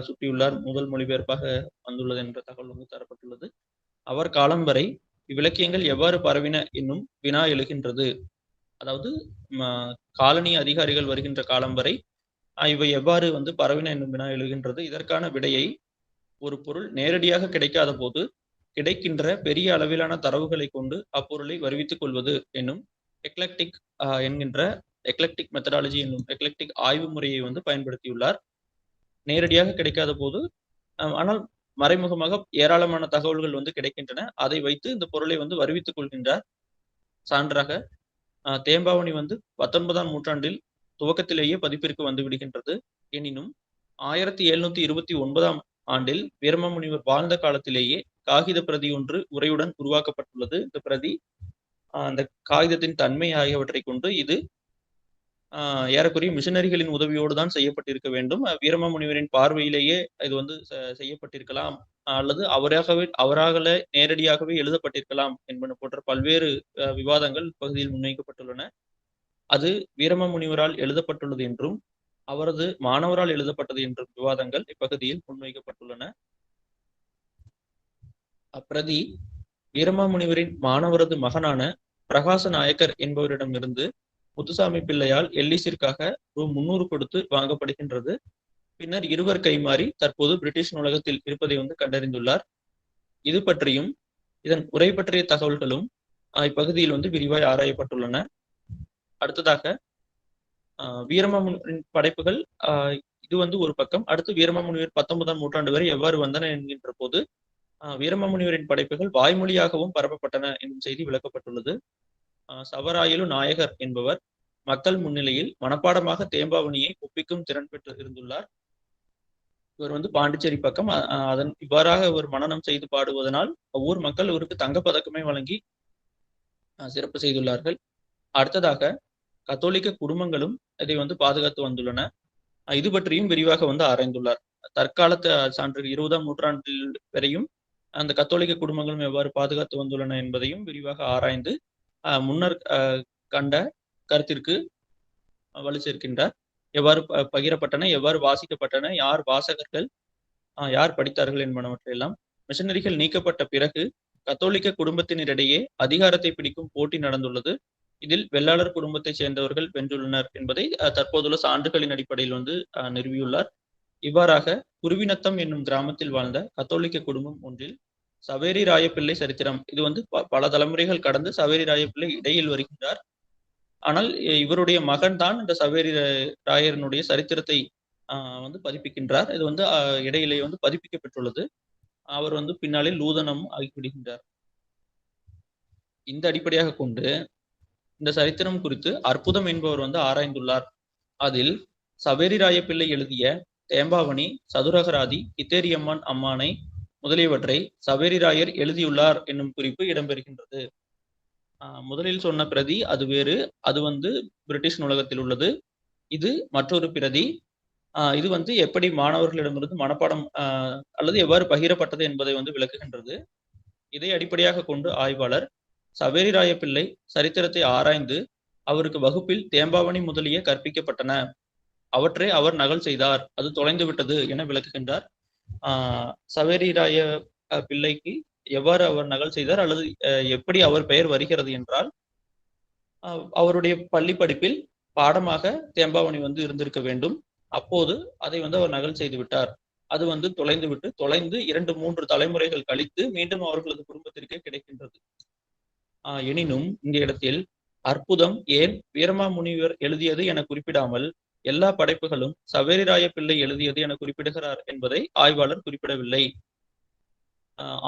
சுட்டியுள்ளார். முதல் மொழிபெயர்ப்பாக வந்துள்ளது என்ற தகவல் வந்து தரப்பட்டுள்ளது. அவர் காலம் வரை இவ்விலக்கியங்கள் எவ்வாறு பரவின என்னும் வினா எழுகின்றது. அதாவது காலனி அதிகாரிகள் வருகின்ற காலம் வரை இவை எவ்வாறு வந்து பரவின என்னும் வினா எழுகின்றது. இதற்கான விடையை ஒரு பொருள் நேரடியாக கிடைக்காத போது கிடைக்கின்ற பெரிய அளவிலான தரவுகளை கொண்டு அப்பொருளை வருவித்துக் கொள்வது என்னும் எக்லெக்டிக் மெத்தடாலஜி என்னும் எக்லெக்டிக் ஆய்வு முறையை வந்து பயன்படுத்தியுள்ளார். நேரடியாக கிடைக்காத போது ஆனால் மறைமுகமாக ஏராளமான தகவல்கள் வந்து கிடைக்கின்றன. அதை வைத்து இந்த பொருளை வந்து வருவித்துக் கொள்கின்றார். சான்றாக தேம்பாவணி வந்து 19ஆம் நூற்றாண்டில் துவக்கத்திலேயே பதிப்பிற்கு வந்து விடுகின்றது. எனினும் 1729ஆம் ஆண்டில் வீரமாமுனிவர் வாழ்ந்த காலத்திலேயே காகித பிரதி ஒன்று உரையுடன் உருவாக்கப்பட்டுள்ளது. இந்த பிரதி அந்த காகிதத்தின் தன்மை ஆகியவற்றை கொண்டு இது ஏறக்குறைய மிஷனரிகளின் உதவியோடு தான் செய்யப்பட்டிருக்க வேண்டும். வீரமாமுனிவரின் பார்வையிலேயே இது வந்து செய்யப்பட்டிருக்கலாம், அல்லது அவராகவே நேரடியாகவே எழுதப்பட்டிருக்கலாம் என்பன போன்ற பல்வேறு விவாதங்கள் பகுதியில் முன்வைக்கப்பட்டுள்ளன. அது வீரமாமுனிவரால் எழுதப்பட்டுள்ளது என்றும் அவரது மாணவரால் எழுதப்பட்டது என்றும் விவாதங்கள் இப்பகுதியில் முன்வைக்கப்பட்டுள்ளன. அப்பிரதி வீரமாமுனிவரின் மாணவரது மகனான பிரகாச நாயக்கர் என்பவரிடமிருந்து முத்துசாமி பிள்ளையால் எல்லிஸிற்காக ரூ. 300 கொடுத்து வாங்கப்படுகின்றது. பின்னர் இருவர் கைமாறி தற்போது பிரிட்டிஷ் நூலகத்தில் இருப்பதை வந்து கண்டறிந்துள்ளார். இது பற்றியும் இதன் உரை பற்றிய தகவல்களும் இப்பகுதியில் வந்து விரிவாய் ஆராயப்பட்டுள்ளன. அடுத்ததாக வீரமாமுனிவரின் படைப்புகள் இது வந்து ஒரு பக்கம். அடுத்து வீரமாமுனிவர் 19ஆம் நூற்றாண்டு வரை எவ்வாறு வந்தன என்கின்ற போது வீரமாமுனிவரின் படைப்புகள் வாய்மொழியாகவும் பரப்பப்பட்டன என்னும் செய்தி விளக்கப்பட்டுள்ளது. சவராயலு நாயகர் என்பவர் மக்கள் முன்னிலையில் மனப்பாடமாக தேம்பாவணியை ஒப்பிக்கும் திறன் பெற்று இருந்துள்ளார். இவர் வந்து பாண்டிச்சேரி பக்கம். அதன் இவ்வாறாக ஒரு மனனம் செய்து பாடுவதனால் ஊர் மக்கள் இவருக்கு தங்கப்பதக்கமே வழங்கி சிறப்பு செய்துள்ளார்கள். அடுத்ததாக கத்தோலிக்க குடும்பங்களும் இதை வந்து பாதுகாத்து வந்துள்ளன. இது பற்றியும் விரிவாக வந்து ஆராய்ந்துள்ளார். தற்காலத்து சான்று 20ஆம் நூற்றாண்டில் வரையும் அந்த கத்தோலிக்க குடும்பங்களும் எவ்வாறு பாதுகாத்து வந்துள்ளன என்பதையும் விரிவாக ஆராய்ந்து முன்னர் கண்ட கருத்திற்கு வலு சேர்க்கின்றார். எவ்வாறு பகிரப்பட்டன, எவ்வாறு வாசிக்கப்பட்டன, யார் வாசகர்கள், யார் படித்தார்கள் என்பனவற்றையெல்லாம். மிஷனரிகள் நீக்கப்பட்ட பிறகு கத்தோலிக்க குடும்பத்தினரிடையே அதிகாரத்தை பிடிக்கும் போட்டி நடந்துள்ளது. இதில் வெள்ளாளர் குடும்பத்தை சேர்ந்தவர்கள் வென்றுள்ளனர் என்பதை தற்போதுள்ள சான்றுகளின் அடிப்படையில் வந்து நிறுவியுள்ளார். இவ்வாறாக குருவிநத்தம் என்னும் கிராமத்தில் வாழ்ந்த கத்தோலிக்க குடும்பம் ஒன்றில் சவேரி ராயப்பிள்ளை சரித்திரம். இது வந்து பல தலைமுறைகள் கடந்து சவேரி ராயப்பிள்ளை இடையில் வருகின்றார். ஆனால் இவருடைய மகன் தான் இந்த சவேரி ராயரனுடைய சரித்திரத்தை வந்து பதிப்பிக்கின்றார். இது வந்து இடையிலே வந்து பதிப்பிக்கப்பட்டுள்ளது. அவர் வந்து பின்னாளில் லூதனம் ஆகிவிடுகின்றார். இந்த அடிப்படையாக கொண்டு இந்த சரித்திரம் குறித்து அற்புதம் என்பவர் வந்து ஆராய்ந்துள்ளார். அதில் சவேரி ராயப்பிள்ளை எழுதிய தேம்பாவணி, சதுரகராதி, கித்தேரியம்மன் அம்மானை முதலியவற்றை சவேரி ராயர் எழுதியுள்ளார் என்னும் குறிப்பு இடம்பெறுகின்றது. முதலில் சொன்ன பிரதி அது வேறு, அது வந்து பிரிட்டிஷ் நூலகத்தில் உள்ளது. இது மற்றொரு பிரதி. இது வந்து எப்படி மாணவர்களிடமிருந்து மனப்பாடம் அல்லது எவ்வாறு பகிரப்பட்டது என்பதை வந்து விளக்குகின்றது. இதை அடிப்படையாக கொண்டு ஆய்வாளர் சவேரி ராயப்பிள்ளை சரித்திரத்தை ஆராய்ந்து அவருக்கு வகுப்பில் தேம்பாவணி முதலிய கற்பிக்கப்பட்டன, அவற்றை அவர் நகல் செய்தார், அது தொலைந்து விட்டது என விளக்குகின்றார். சவேரி ராய பிள்ளைக்கு எவ்வாறு அவர் நகல் செய்தார் அல்லது எப்படி அவர் பெயர் வருகிறது என்றால் அவருடைய பள்ளி படிப்பில் பாடமாக தேம்பாவணி இருந்திருக்க வேண்டும். அப்போது அதை அவர் நகல் செய்து விட்டார். அது தொலைந்து 2-3 தலைமுறைகள் கழித்து மீண்டும் அவர்களது குடும்பத்திற்கே கிடைக்கின்றது. எனினும் இந்த இடத்தில் அற்புதம் ஏன் வீரமாமுனிவர் எழுதியது என குறிப்பிடாமல் எல்லா படைப்புகளும் சவேரிராய பிள்ளை எழுதியது என குறிப்பிடுகிறார் என்பதை ஆய்வாளர் குறிப்பிடவில்லை.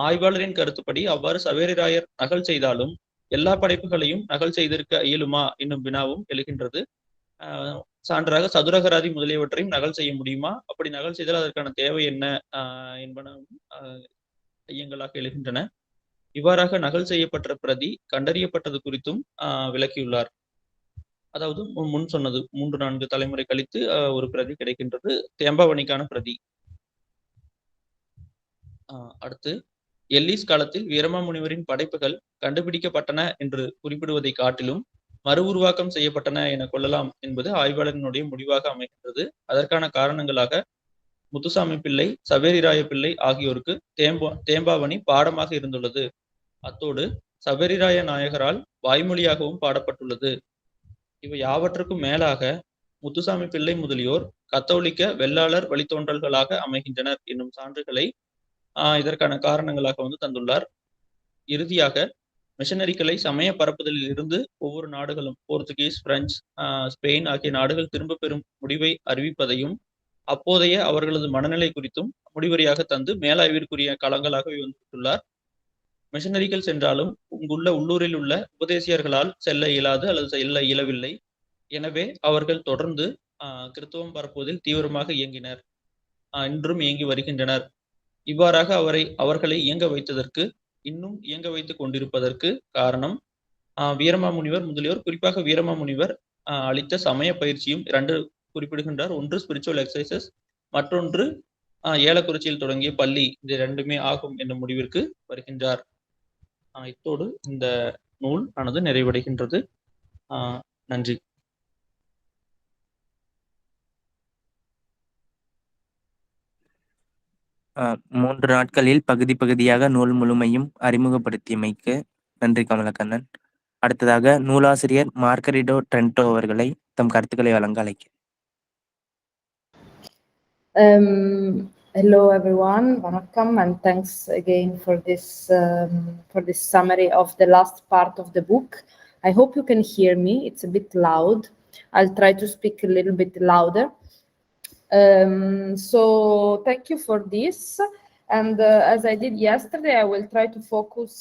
ஆய்வாளரின் கருத்துப்படி அவ்வாறு சவேரிராயர் நகல் செய்தாலும் எல்லா படைப்புகளையும் நகல் செய்திருக்க இயலுமா என்னும் வினாவும் எழுகின்றது. சான்றாக சதுரகராதி முதலியவற்றையும் நகல் செய்ய முடியுமா, அப்படி நகல் செய்தால் அதற்கான தேவை என்ன என்பன ஐயங்களாக எழுகின்றன. இவ்வாறாக நகல் செய்யப்பட்ட பிரதி கண்டறியப்பட்டது குறித்தும் விளக்கியுள்ளார். அதாவது முன் சொன்னது 3-4 தலைமுறை கழித்து ஒரு பிரதி கிடைக்கின்றது, தேம்பாவணிக்கான பிரதி. அடுத்து, எல்லிஸ் காலத்தில் வீரமாமுனிவரின் படைப்புகள் கண்டுபிடிக்கப்பட்டன என்று குறிப்பிடுவதை காட்டிலும் மறு உருவாக்கம் செய்யப்பட்டன என கொள்ளலாம் என்பது ஆய்வாளரினுடைய முடிவாக அமைகின்றது. அதற்கான காரணங்களாக முத்துசாமி பிள்ளை, சவேரிராய பிள்ளை ஆகியோருக்கு தேம்பாவணி பாடமாக இருந்துள்ளது. அத்தோடு சவேரிராய நாயகரால் வாய்மொழியாகவும் பாடப்பட்டுள்ளது. இவை யாவற்றுக்கும் மேலாக முத்துசாமி பிள்ளை முதலியோர் கத்தோலிக்க வெள்ளாளர் வழித்தோன்றல்களாக அமைகின்றனர் என்னும் சான்றுகளை இதற்கான காரணங்களாக தந்துள்ளார். இறுதியாக மிஷனரிகளை சமய பரப்புதலில் இருந்து ஒவ்வொரு நாடுகளும் போர்த்துகீஸ், பிரெஞ்சு, ஸ்பெயின் ஆகிய நாடுகள் திரும்ப பெறும் முடிவை அறிவிப்பதையும் அப்போதைய அவர்களது மனநிலை குறித்தும் முடிவரியாக தந்து மேலாய்விற்குரிய களங்களாக வந்துள்ளார். மிஷனரிகள் சென்றாலும் இங்குள்ள உள்ளூரில் உள்ள உபதேசியர்களால் செல்ல இயலாது அல்லது செல்ல இயலவில்லை. எனவே அவர்கள் தொடர்ந்து கிறிஸ்தவம் பரப்புவதில் தீவிரமாக இயங்கினர், இன்றும் இயங்கி வருகின்றனர். இவ்வாறாக அவர்களை இயங்க வைத்ததற்கு, இன்னும் இயங்க வைத்துக் கொண்டிருப்பதற்கு காரணம் வீரமாமுனிவர் முதலியோர், குறிப்பாக வீரமாமுனிவர் அளித்த சமய பயிற்சியும் 2 குறிப்பிடுகின்றார். ஒன்று ஸ்பிரிச்சுவல் எக்ஸசைசஸ், மற்றொன்று ஏலக்குறிச்சியில் தொடங்கிய பள்ளி. இது 2மே ஆகும் என்ற முடிவிற்கு வருகின்றார். இத்தோடு இந்த நூல் ஆனது நிறைவடைகின்றது. நன்றி. மூன்று நாட்களில் பகுதி பகுதியாக நூல் முழுமையும் அறிமுகப்படுத்தியமைக்கு நன்றி கமலக்கண்ணன். அடுத்ததாக நூலாசிரியர் மார்கரிடோ ட்ரென்டோ அவர்களை தம் கருத்துக்களை வழங்க அழைக்கிறேன். Hello everyone, vanakkam, and thanks again for this summary of the last part of the book. I hope you can hear me. It's a bit loud. I'll try to speak a little bit louder. So thank you for this, and as I did yesterday, I will try to focus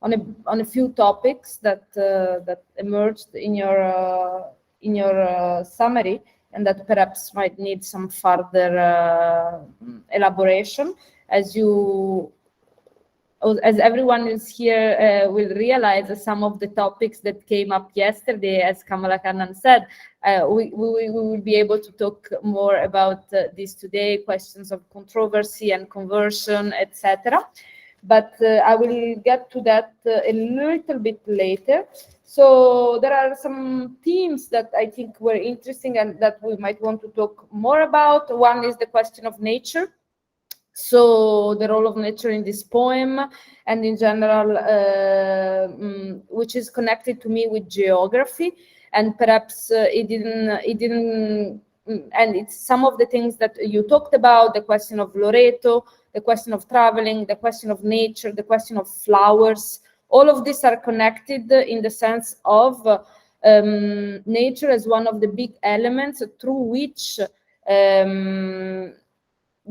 on a few topics that emerged in your summary, and that perhaps might need some further elaboration. As everyone is here will realize, some of the topics that came up yesterday, as Kamalah said, we will be able to talk more about this today, questions of controversy and conversion, etc. But I will get to that a little bit later. So there are some themes that I think were interesting and that we might want to talk more about. One is the question of nature. So the role of nature in this poem, and in general, which is connected to me with geography, and perhaps it didn't, and it's some of the things that you talked about, the question of Loreto, the question of traveling, the question of nature, the question of flowers. All of these are connected in the sense of nature as one of the big elements through which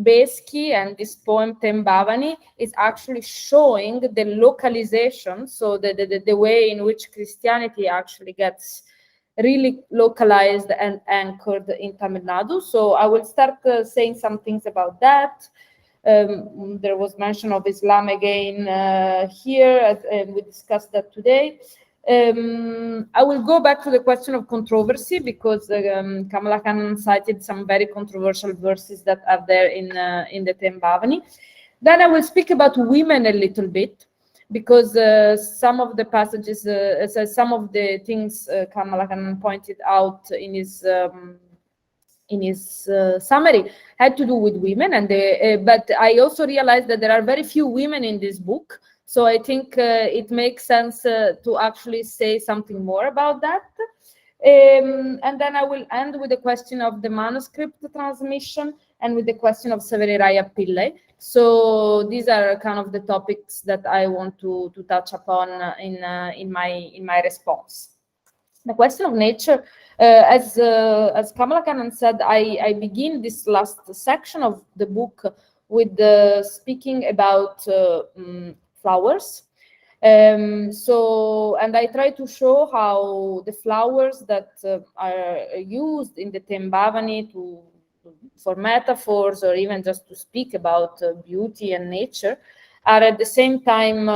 Beschi and this poem Tembavani is actually showing the localization, so the way in which Christianity actually gets really localized and anchored in Tamil Nadu. So I will start saying some things about that. There was mention of Islam again here, and we discussed that today. I will go back to the question of controversy, because Kamalah cited some very controversial verses that are there in the Tembavani. Then I will speak about women a little bit, because some of the passages, some of the things Kamalah pointed out in his summary had to do with women, and but I also realized that there are very few women in this book. So I think it makes sense to actually say something more about that. And then I will end with the question of the manuscript transmission and with the question of Severiraya Pillai. So these are kind of the topics that I want to touch upon in my response. The question of nature, as Kamala said, I begin this last section of the book with speaking about flowers. And I try to show how the flowers that are used in the Tembavani for metaphors or even just to speak about beauty and nature are at the same time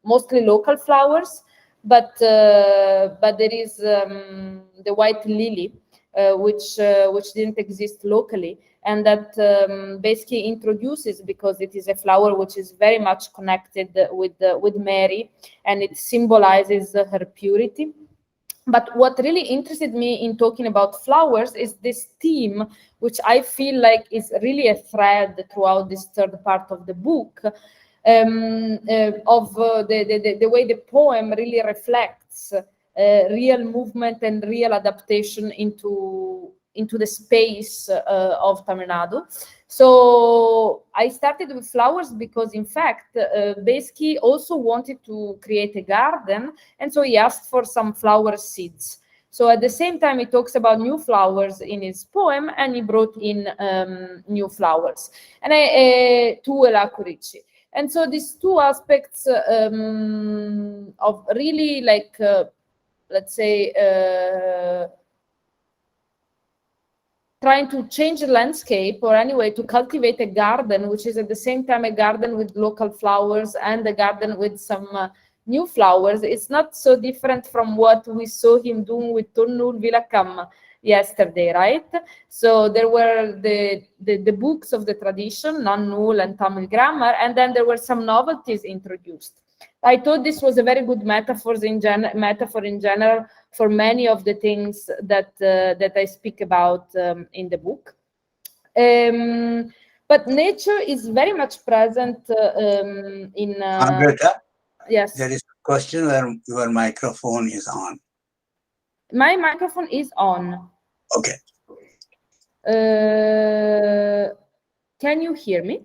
mostly local flowers, but there is the white lily, which didn't exist locally, and that basically introduces, because it is a flower which is very much connected with Mary, and it symbolizes her purity. But what really interested me in talking about flowers is this theme, which I feel like is really a thread throughout this third part of the book, of the way the poem really reflects real movement and real adaptation into the space of Tamil Nadu. So I started with flowers because, in fact, Beschi also wanted to create a garden, and so he asked for some flower seeds. So at the same time, he talks about new flowers in his poem, and he brought in new flowers, and two elacurici. And so these two aspects of really like, let's say, trying to change the landscape, or anyway to cultivate a garden, which is at the same time a garden with local flowers and a garden with some new flowers. It's not so different from what we saw him doing with Tonnul Vilakam yesterday, right? So there were the books of the tradition, Nannul and Tamil grammar, and then there were some novelties introduced. I thought this was a very good metaphor in general for many of the things that I speak about in the book. But nature is very much present in... Margherita, yes. There is a question where your microphone is on. My microphone is on. Okay. Can you hear me?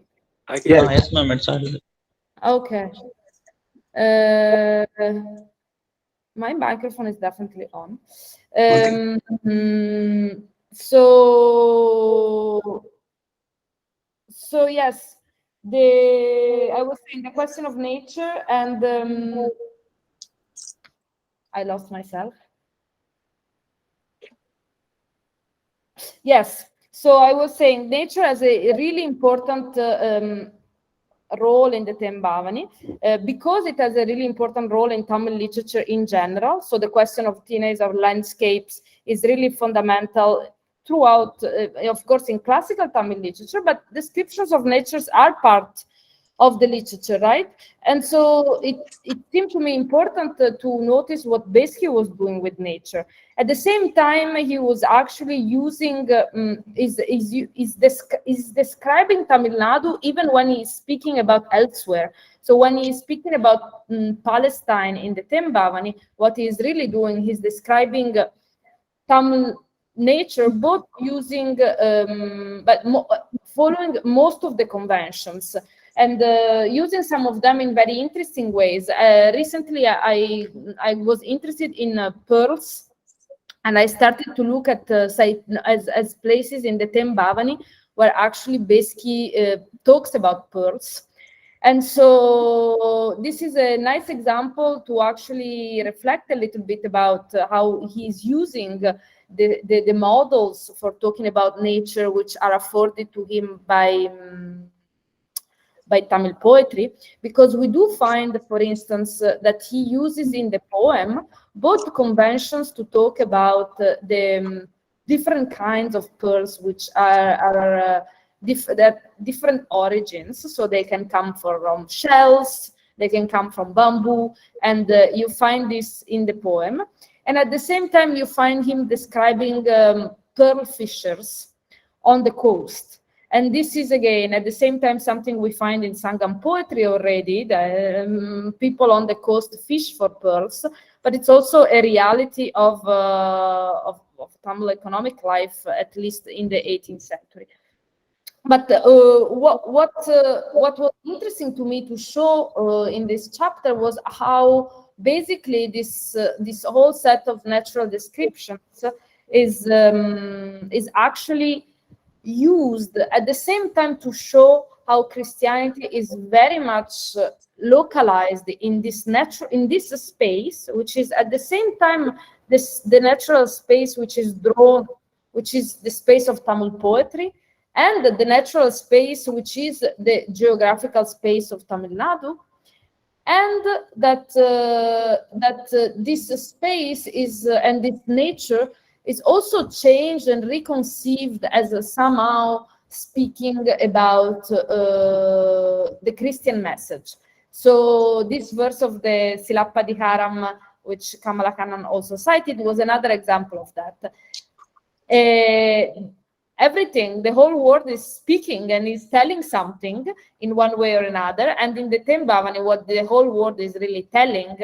Yes, ma'am, it's audible. Okay. My microphone is definitely on. Okay. So yes, I was saying the question of nature, and I lost myself. Yes, so I was saying nature has a really important role in the Tembavani because it has a really important role in Tamil literature in general. So the question of teenage or landscapes is really fundamental throughout, of course, in classical Tamil literature, but descriptions of natures are part of the literature, right? And so it seemed to me important to notice what Beschi was doing with nature. At the same time, he was actually using, is describing Tamil Nadu even when he's speaking about elsewhere. So when he's speaking about Palestine in the Tembavani, what he's really doing, he's describing Tamil nature, both using, following most of the conventions, and using some of them in very interesting ways. Recently, I was interested in pearls, and I started to look at as places in the Tembavani where actually Beschi talks about pearls. And so this is a nice example to actually reflect a little bit about how he's using the models for talking about nature, which are afforded to him by Tamil poetry, because we do find, for instance, that he uses in the poem both conventions to talk about the different kinds of pearls, which are different origins. So they can come from shells, they can come from bamboo, and you find this in the poem. And at the same time, you find him describing pearl fishers on the coast. And this is, again, at the same time, something we find in Sangam poetry already. The, people on the coast fish for pearls, but it's also a reality of Tamil economic life, at least in the 18th century. But what was interesting to me to show in this chapter was how basically this whole set of natural descriptions is actually used at the same time to show how Christianity is very much localized in this space, which is at the same time the natural space which is drawn, which is the space of Tamil poetry, and the natural space which is the geographical space of Tamil Nadu, and that this space is and this nature is also changed and reconceived as somehow speaking about the Christian message. So this verse of the Silappadiharam, which Kamala also cited, was another example of that. Everything, the whole world is speaking and is telling something in one way or another. And in the Tembavani, what the whole world is really telling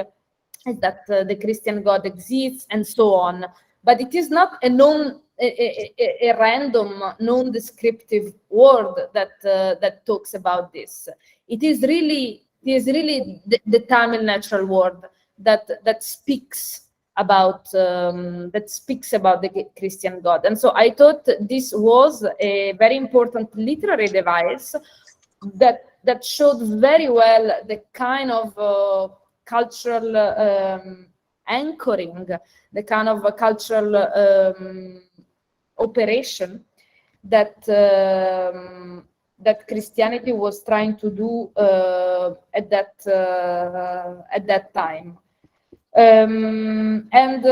is that the Christian God exists and so on. But it is not a random, non-descriptive word that talks about this. It is really the Tamil natural word that speaks about the Christian God. And so I thought this was a very important literary device that showed very well the kind of cultural anchoring, the kind of cultural operation that Christianity was trying to do at that time. And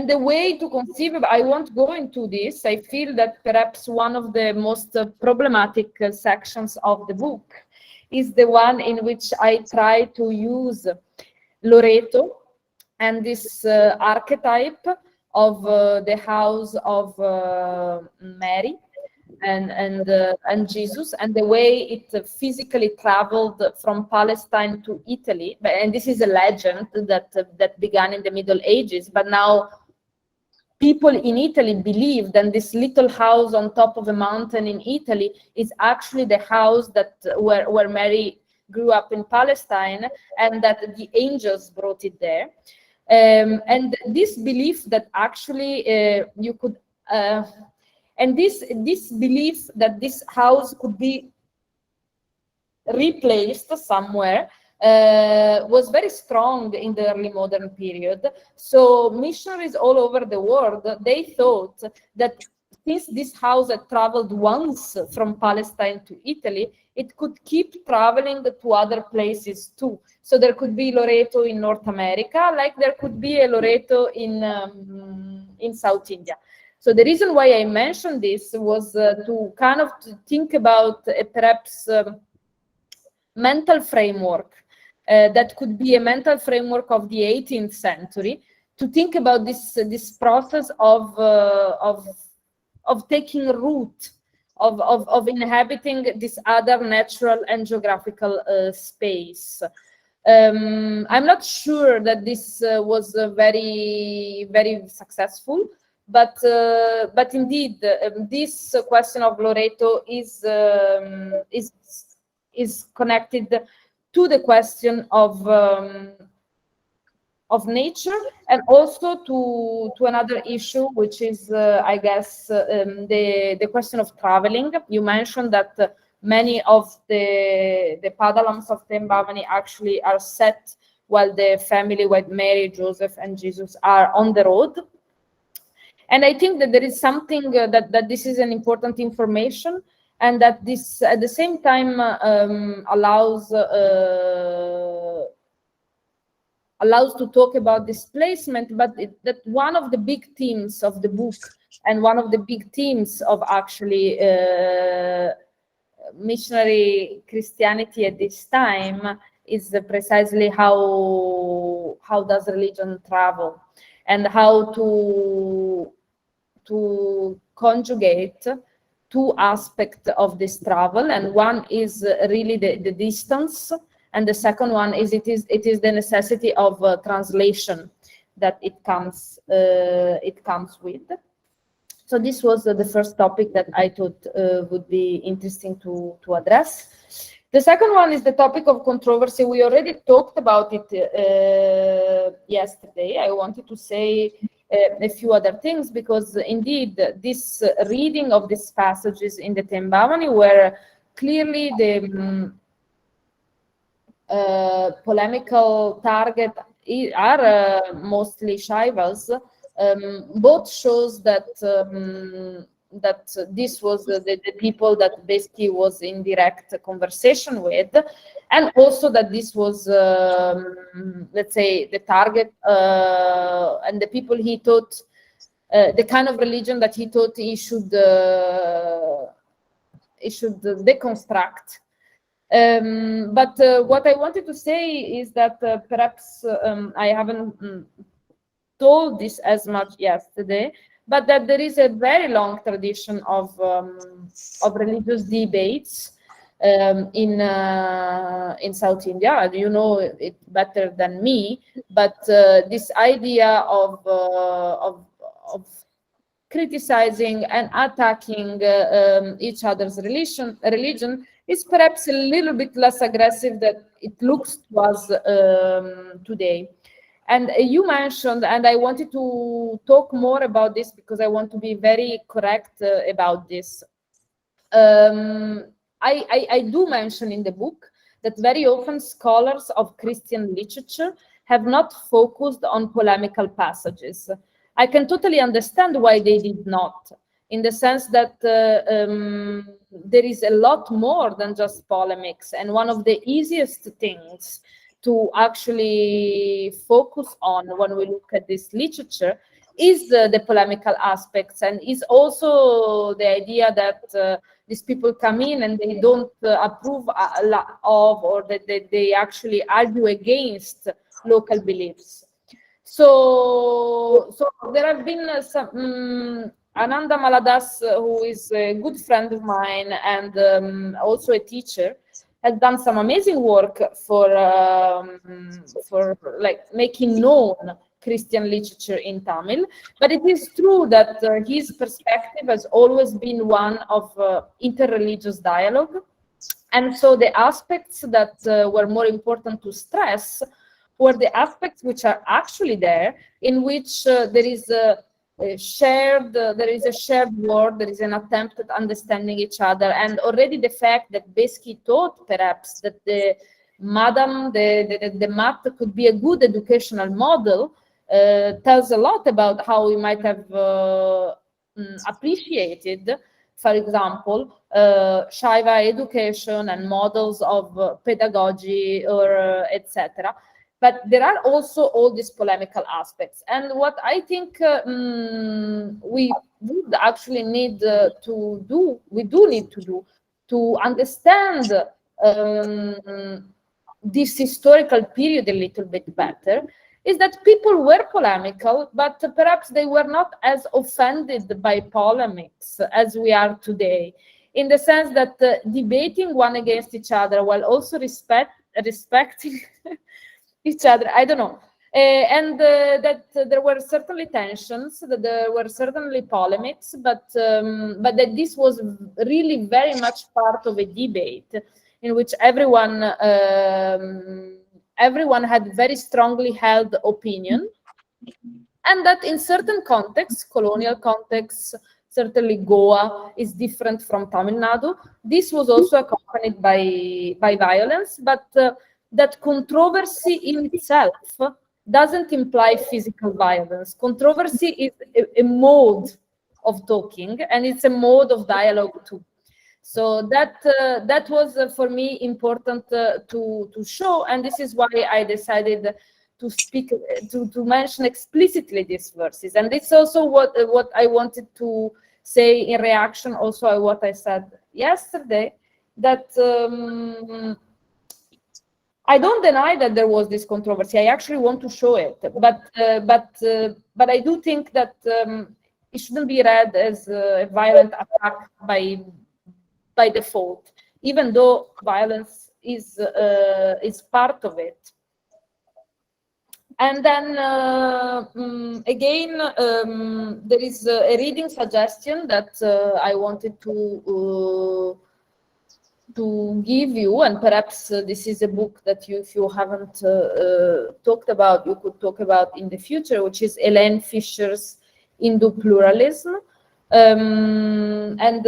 the way to conceive of, I won't go into this. I feel that perhaps one of the most problematic sections of the book is the one in which I try to use Loreto and this archetype of the house of Mary and Jesus, and the way it physically traveled from Palestine to Italy. And this is a legend that began in the Middle Ages, but now people in Italy believe that this little house on top of a mountain in Italy is actually the house where Mary grew up in Palestine, and that the angels brought it there. And this belief that actually you could and this belief that this house could be replaced somewhere was very strong in the early modern period. So missionaries all over the world, they thought that since this house had traveled once from Palestine to Italy, it could keep traveling to other places too. So there could be Loreto in North America, like there could be a Loreto in South India. So the reason why I mentioned this was to kind of think about perhaps mental framework that could be a mental framework of the 18th century, to think about this process of taking root, of inhabiting this other natural and geographical space. I'm not sure that this was very, very successful. But indeed, this question of Loreto is connected to the question of nature, and also to another issue, which is, I guess, the question of traveling. You mentioned that many of the padalams of Tembavani actually are set while the family with Mary, Joseph, and Jesus are on the road. And I think that there is something that this is an important information, and that this at the same time allows to talk about displacement, but that one of the big themes of the book, and one of the big themes of actually missionary Christianity at this time, is precisely how does religion travel, and how to conjugate two aspects of this travel, and one is really the distance, and the second one is it is the necessity of translation that it comes with. So this was the first topic that I thought would be interesting to address. The second one is the topic of controversy. We already talked about it yesterday. I wanted to say a few other things, because indeed this reading of these passages in the Tembavani were clearly the polemical target are mostly Shaivas. Both shows that that this was the people that basically was in direct conversation with, and also that this was, let's say, the target and the people he thought, the kind of religion that he thought he should deconstruct. But what I wanted to say is that perhaps I haven't told this as much yesterday, but that there is a very long tradition of religious debates in South India. You know it better than me, but this idea of criticizing and attacking each other's religion is perhaps a little bit less aggressive than it looks to us today. And you mentioned, and I wanted to talk more about this because I want to be very correct about this. I do mention in the book that very often scholars of Christian literature have not focused on polemical passages. I can totally understand why they did not, in the sense that there is a lot more than just polemics, and one of the easiest things to actually focus on when we look at this literature is the polemical aspects, and is also the idea that these people come in and they don't approve of, or that they actually argue against local beliefs. So there have been some Ananda Maladas, who is a good friend of mine and also a teacher, has done some amazing work for like making known Christian literature in Tamil. But it is true that his perspective has always been one of interreligious dialogue, and so the aspects that were more important to stress were the aspects which are actually there, in which there is a shared word, there is an attempt at understanding each other, and already the fact that Besky thought perhaps that the math could be a good educational model tells a lot about how we might have appreciated, for example, Shaiva education and models of pedagogy, or etc. But there are also all these polemical aspects. And what I think we would actually need to do to understand this historical period a little bit better, is that people were polemical, but perhaps they were not as offended by polemics as we are today, in the sense that debating one against each other while also respecting each other, I don't know, and that there were certainly tensions, that there were certainly polemics, but that this was really very much part of a debate in which everyone had very strongly held opinion, and that in certain contexts, colonial contexts, certainly Goa is different from Tamil Nadu, this was also accompanied by violence, but that controversy in itself doesn't imply physical violence. Controversy is a mode of talking, and it's a mode of dialogue too. So that was for me important to show, and this is why I decided to speak, to mention explicitly these verses. And it's also what I wanted to say in reaction also to what I said yesterday, that I don't deny that there was this controversy. I actually want to show it, but I do think that it shouldn't be read as a violent attack by default, even though violence is part of it. And then again, there is a reading suggestion that I wanted to give you, and perhaps this is a book that you, if you haven't talked about, you could talk about in the future, which is Elaine Fisher's Hindu Pluralism. And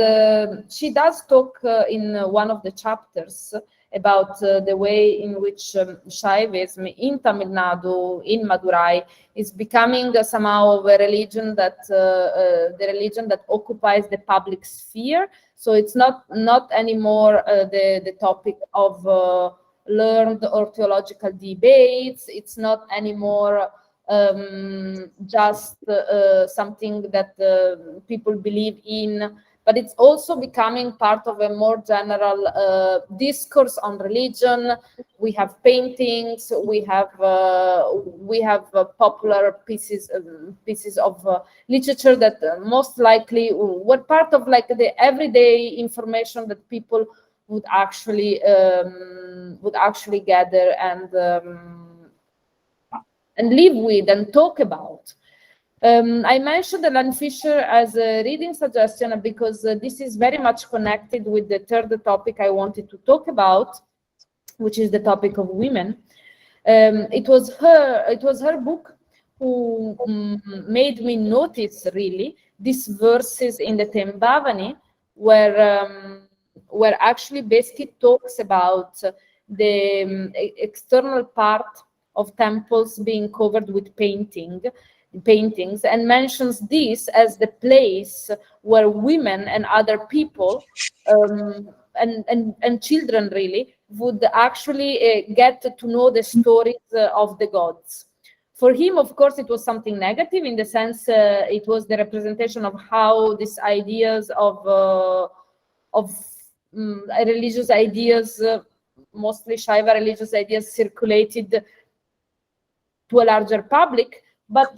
she does talk in one of the chapters about the way in which Shaivism in Tamil Nadu, in Madurai, is becoming somehow a religion that the religion that occupies the public sphere. So it's not anymore the topic of learned or theological debates. It's not anymore just something that people believe in, but it's also becoming part of a more general discourse on religion. We have paintings, we have popular pieces of literature that most likely were part of like the everyday information that people would actually gather and live with and talk about. I mentioned Elaine Fisher as a reading suggestion because this is very much connected with the third topic I wanted to talk about, which is the topic of women. It was her book who made me notice really these verses in the Tembavani where actually basically talks about the external part of temples being covered with paintings, and mentions this as the place where women and other people and children really would actually get to know the stories of the gods. For him, of course, it was something negative in the sense it was the representation of how these ideas of religious ideas, mostly Shaiva religious ideas, circulated to a larger public. But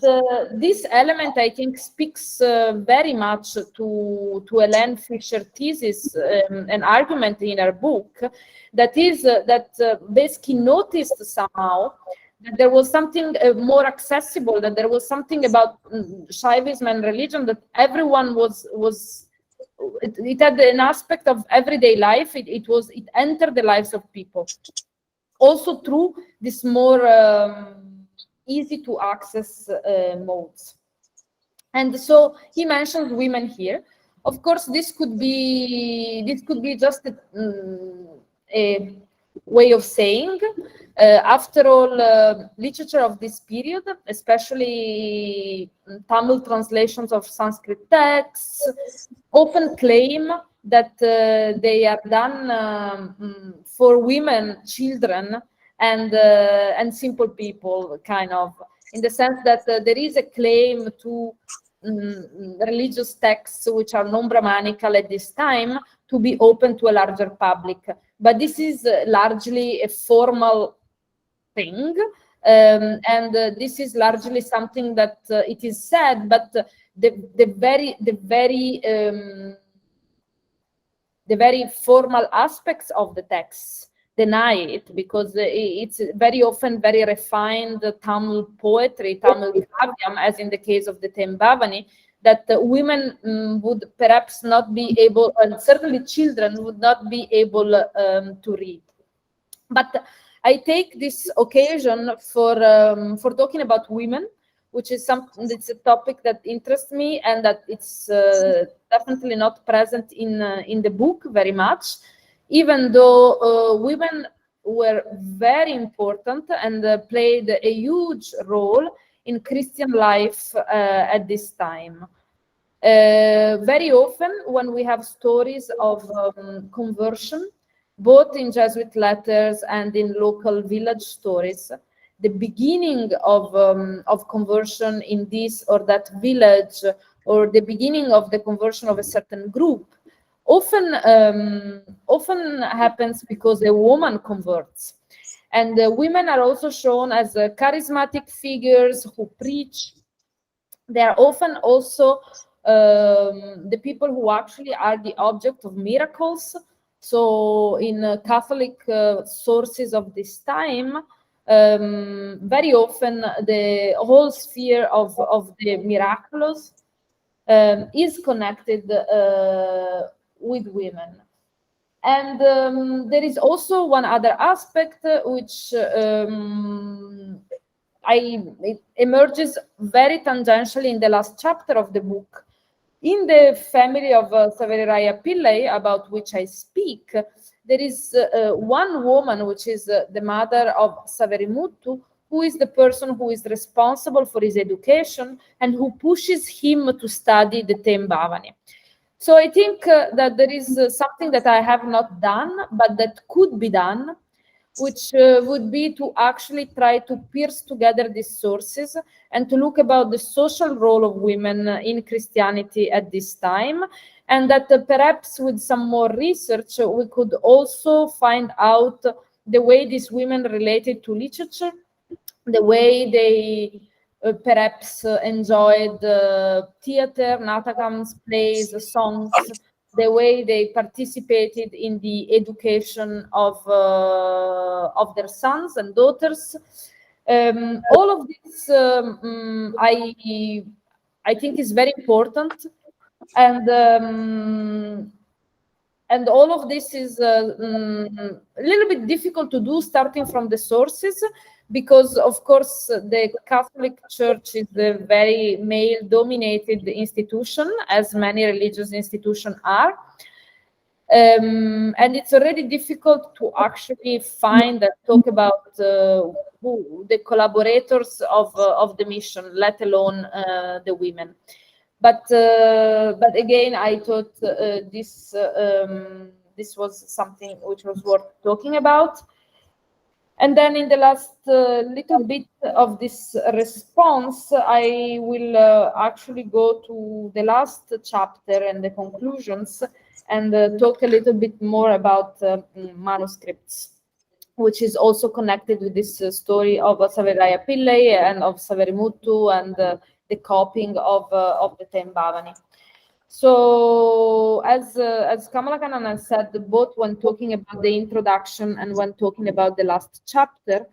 this element, I think, speaks very much to Elaine Fisher thesis, an argument in her book, that is that basically noticed somehow that there was something more accessible, that there was something about Shaivism and religion that everyone it had an aspect of everyday life. It entered the lives of people, also through this more easy to access modes. And so he mentions women here. Of course, this could be just a way of saying. After all, literature of this period, especially Tamil translations of Sanskrit texts, often claim that they are done for women, children, and simple people, kind of, in the sense that there is a claim to religious texts which are non-Brahmanical at this time to be open to a larger public. But this is largely a formal thing, and this is largely something that it is said, but the very formal aspects of the texts deny it, because it's very often very refined Tamil poetry, Tamil kavyam, as in the case of the Tembavani, that women would perhaps not be able, and certainly children would not be able to read. But I take this occasion for talking about women, which is it's a topic that interests me, and that it's definitely not present in the book very much, even though women were very important and played a huge role in Christian life at this time. Very often when we have stories of conversion, both in Jesuit letters and in local village stories, the beginning of conversion in this or that village, or the beginning of the conversion of a certain group, often happens because a woman converts. And women are also shown as charismatic figures who preach. They are often also the people who actually are the object of miracles. So in Catholic sources of this time, very often the whole sphere of the miraculous is connected with women. And there is also one other aspect which it emerges very tangentially in the last chapter of the book. In the family of Saveriraya Pillai, about which I speak, there is one woman, which is the mother of Saverimuttu, who is the person who is responsible for his education and who pushes him to study the Tembavani. So I think that there is something that I have not done, but that could be done, which would be to actually try to pierce together these sources and to look about the social role of women in Christianity at this time, and that perhaps with some more research we could also find out the way these women related to literature, the way they perhaps enjoyed theater, natakams, plays, songs, the way they participated in the education of their sons and daughters. All of this I think is very important, and all of this is a little bit difficult to do starting from the sources, because of course the Catholic Church is a very male-dominated institution, as many religious institutions are. And it's already difficult to actually find and talk about who the collaborators of the mission, let alone the women. But again, I thought this was something which was worth talking about. And then in the last little bit of this response, I will actually go to the last chapter and the conclusions, and talk a little bit more about manuscripts, which is also connected with this story of Saveriraya Pillai and of Saverimuttu and the copying of the Tembavani. So as Kamala said, both when talking about the introduction and when talking about the last chapter,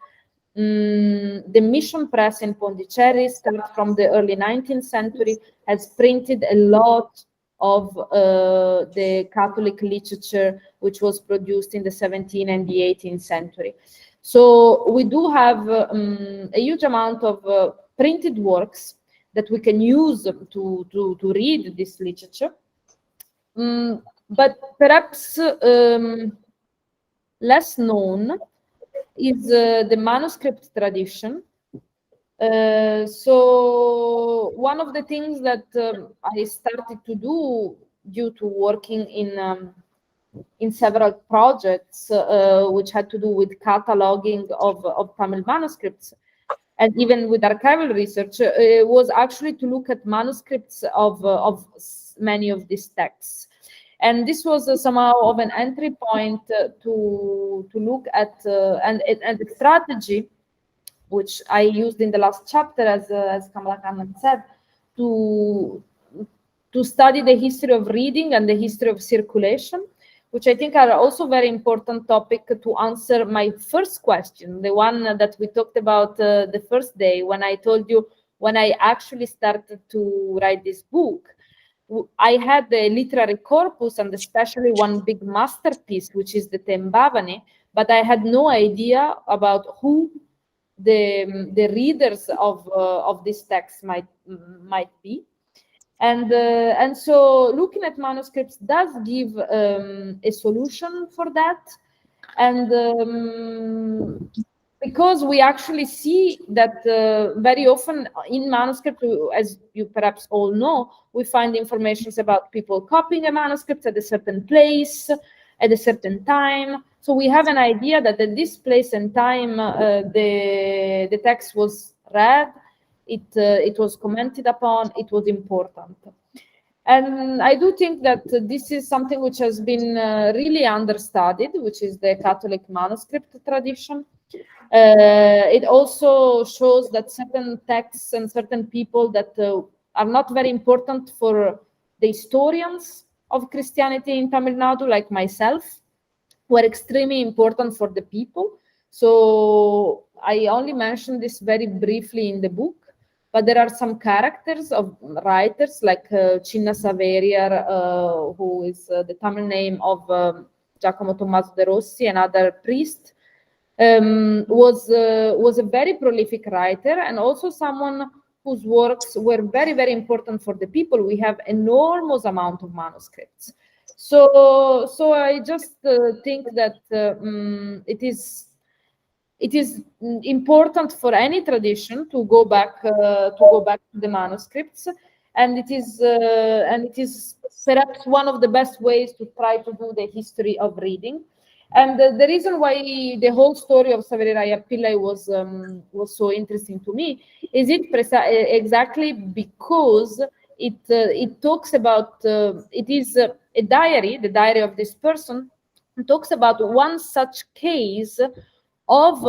the mission press in Pondicherry, starting from the early 19th century, has printed a lot of the Catholic literature which was produced in the 17th and the 18th century. So we do have a huge amount of printed works that we can use to read this literature. But perhaps less known is the manuscript tradition. So one of the things that I started to do due to working in several projects which had to do with cataloging of Tamil manuscripts, and even with archival research, was actually to look at manuscripts of many of these texts. And this was somehow of an entry point to look at and the strategy which I used in the last chapter, as Kamala said, to study the history of reading and the history of circulation, which I think are also very important topic to answer my first question, the one that we talked about the first day, when I told you when I actually started to write this book, I had the literary corpus and especially one big masterpiece, which is the Tembavani, but I had no idea about who the readers of this text might be. And so looking at manuscripts does give a solution for that. And because we actually see that very often in manuscript, as you perhaps all know, we find information about people copying a manuscript at a certain place, at a certain time. So we have an idea that at this place and time, the text was read, it was commented upon, it was important. And I do think that this is something which has been really understudied, which is the Catholic manuscript tradition. It also shows that certain texts and certain people that are not very important for the historians of Christianity in Tamil Nadu, like myself, were extremely important for the people. So I only mentioned this very briefly in the book, but there are some characters of writers like Chinna Saveria, who is the Tamil name of Giacomo Tommaso de Rossi, another priest, was a very prolific writer, and also someone whose works were very, very important for the people. We have enormous amount of manuscripts. So I just think that it is important for any tradition to go back to the manuscripts, and it is perhaps one of the best ways to try to do the history of reading. And the reason why the whole story of Saveriraya Pillai was so interesting to me is exactly because it talks about it is a diary, the diary of this person, talks about one such case of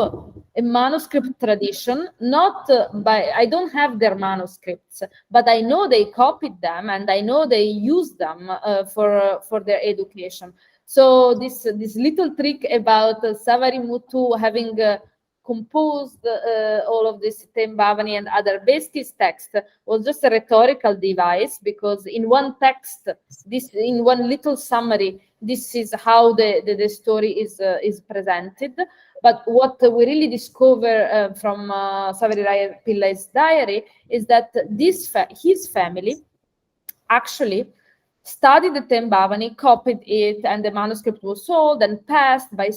a manuscript tradition, not by, I don't have their manuscripts, but I know they copied them and I know they used them for their education. So this little trick about Savarimutu having composed all of this Tembavani and other Beski's text was just a rhetorical device, because in one text, in one little summary, this is how the story is presented. But what we really discover from Saveriraya Pillai's diary is that his family actually studied the Tembavani, copied it, and the manuscript was sold and passed by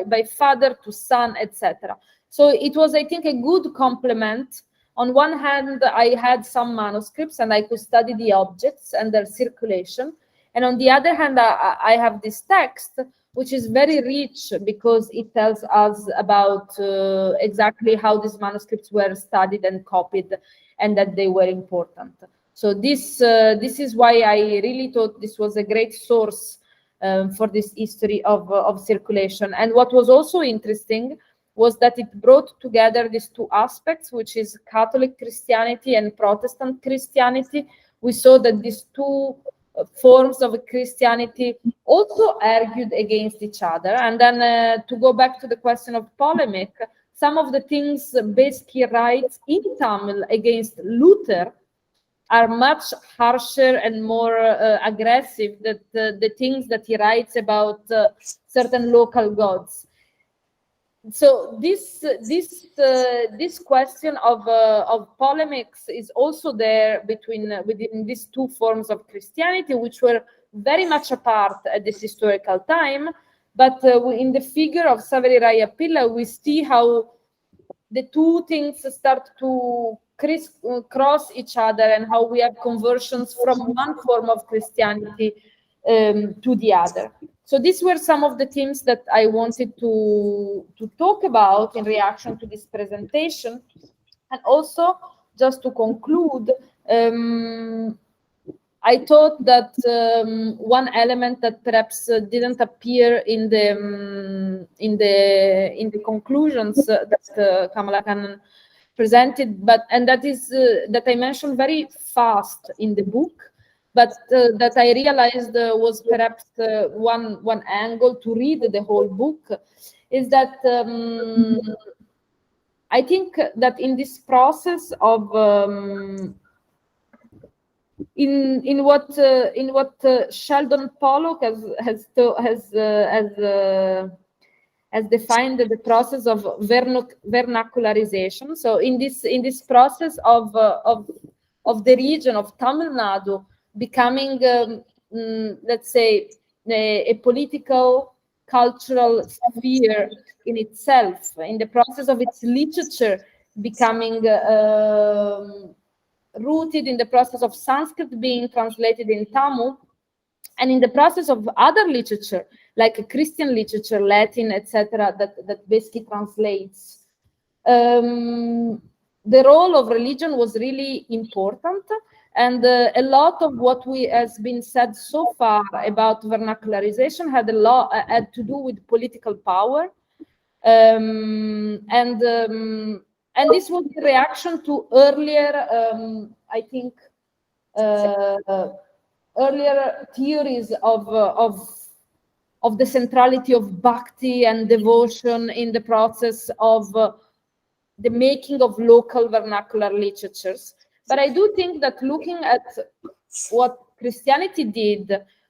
by father to son, etc. So it was, I think, a good complement. On one hand, I had some manuscripts and I could study the objects and their circulation. And on the other hand, I have this text, which is very rich because it tells us about exactly how these manuscripts were studied and copied, and that they were important. So this is why I really thought this was a great source for this history of circulation. And what was also interesting was that it brought together these two aspects, which is Catholic Christianity and Protestant Christianity. We saw that these two forms of Christianity also argued against each other. And then to go back to the question of polemic, some of the things Beski writes in Tamil against Luther are much harsher and more aggressive than the things that he writes about certain local gods. So this question of polemics is also there within these two forms of Christianity, which were very much apart at this historical time. But in the figure of Saveriraya Pillai, we see how the two things start to cross each other, and how we have conversions from one form of Christianity to the other. So these were some of the themes that I wanted to talk about in reaction to this presentation. And also, just to conclude, I thought that one element that perhaps didn't appear in the conclusions that Kamala presented, and that is that I mentioned very fast in the book, but that I realized was perhaps one angle to read the whole book, is that I think that in this process of in what Sheldon Pollock has defined the process of vernacularization. So in this process of the region of Tamil Nadu becoming, let's say, a political, cultural sphere in itself, in the process of its literature becoming rooted in the process of Sanskrit being translated in Tamil, and in the process of other literature, like Christian literature, Latin, etc., that basically translates. The role of religion was really important, and a lot of what has been said so far about vernacularization had And this was the reaction to earlier, I think, earlier theories of the centrality of bhakti and devotion in the process of the making of local vernacular literatures. But I do think that looking at what Christianity did,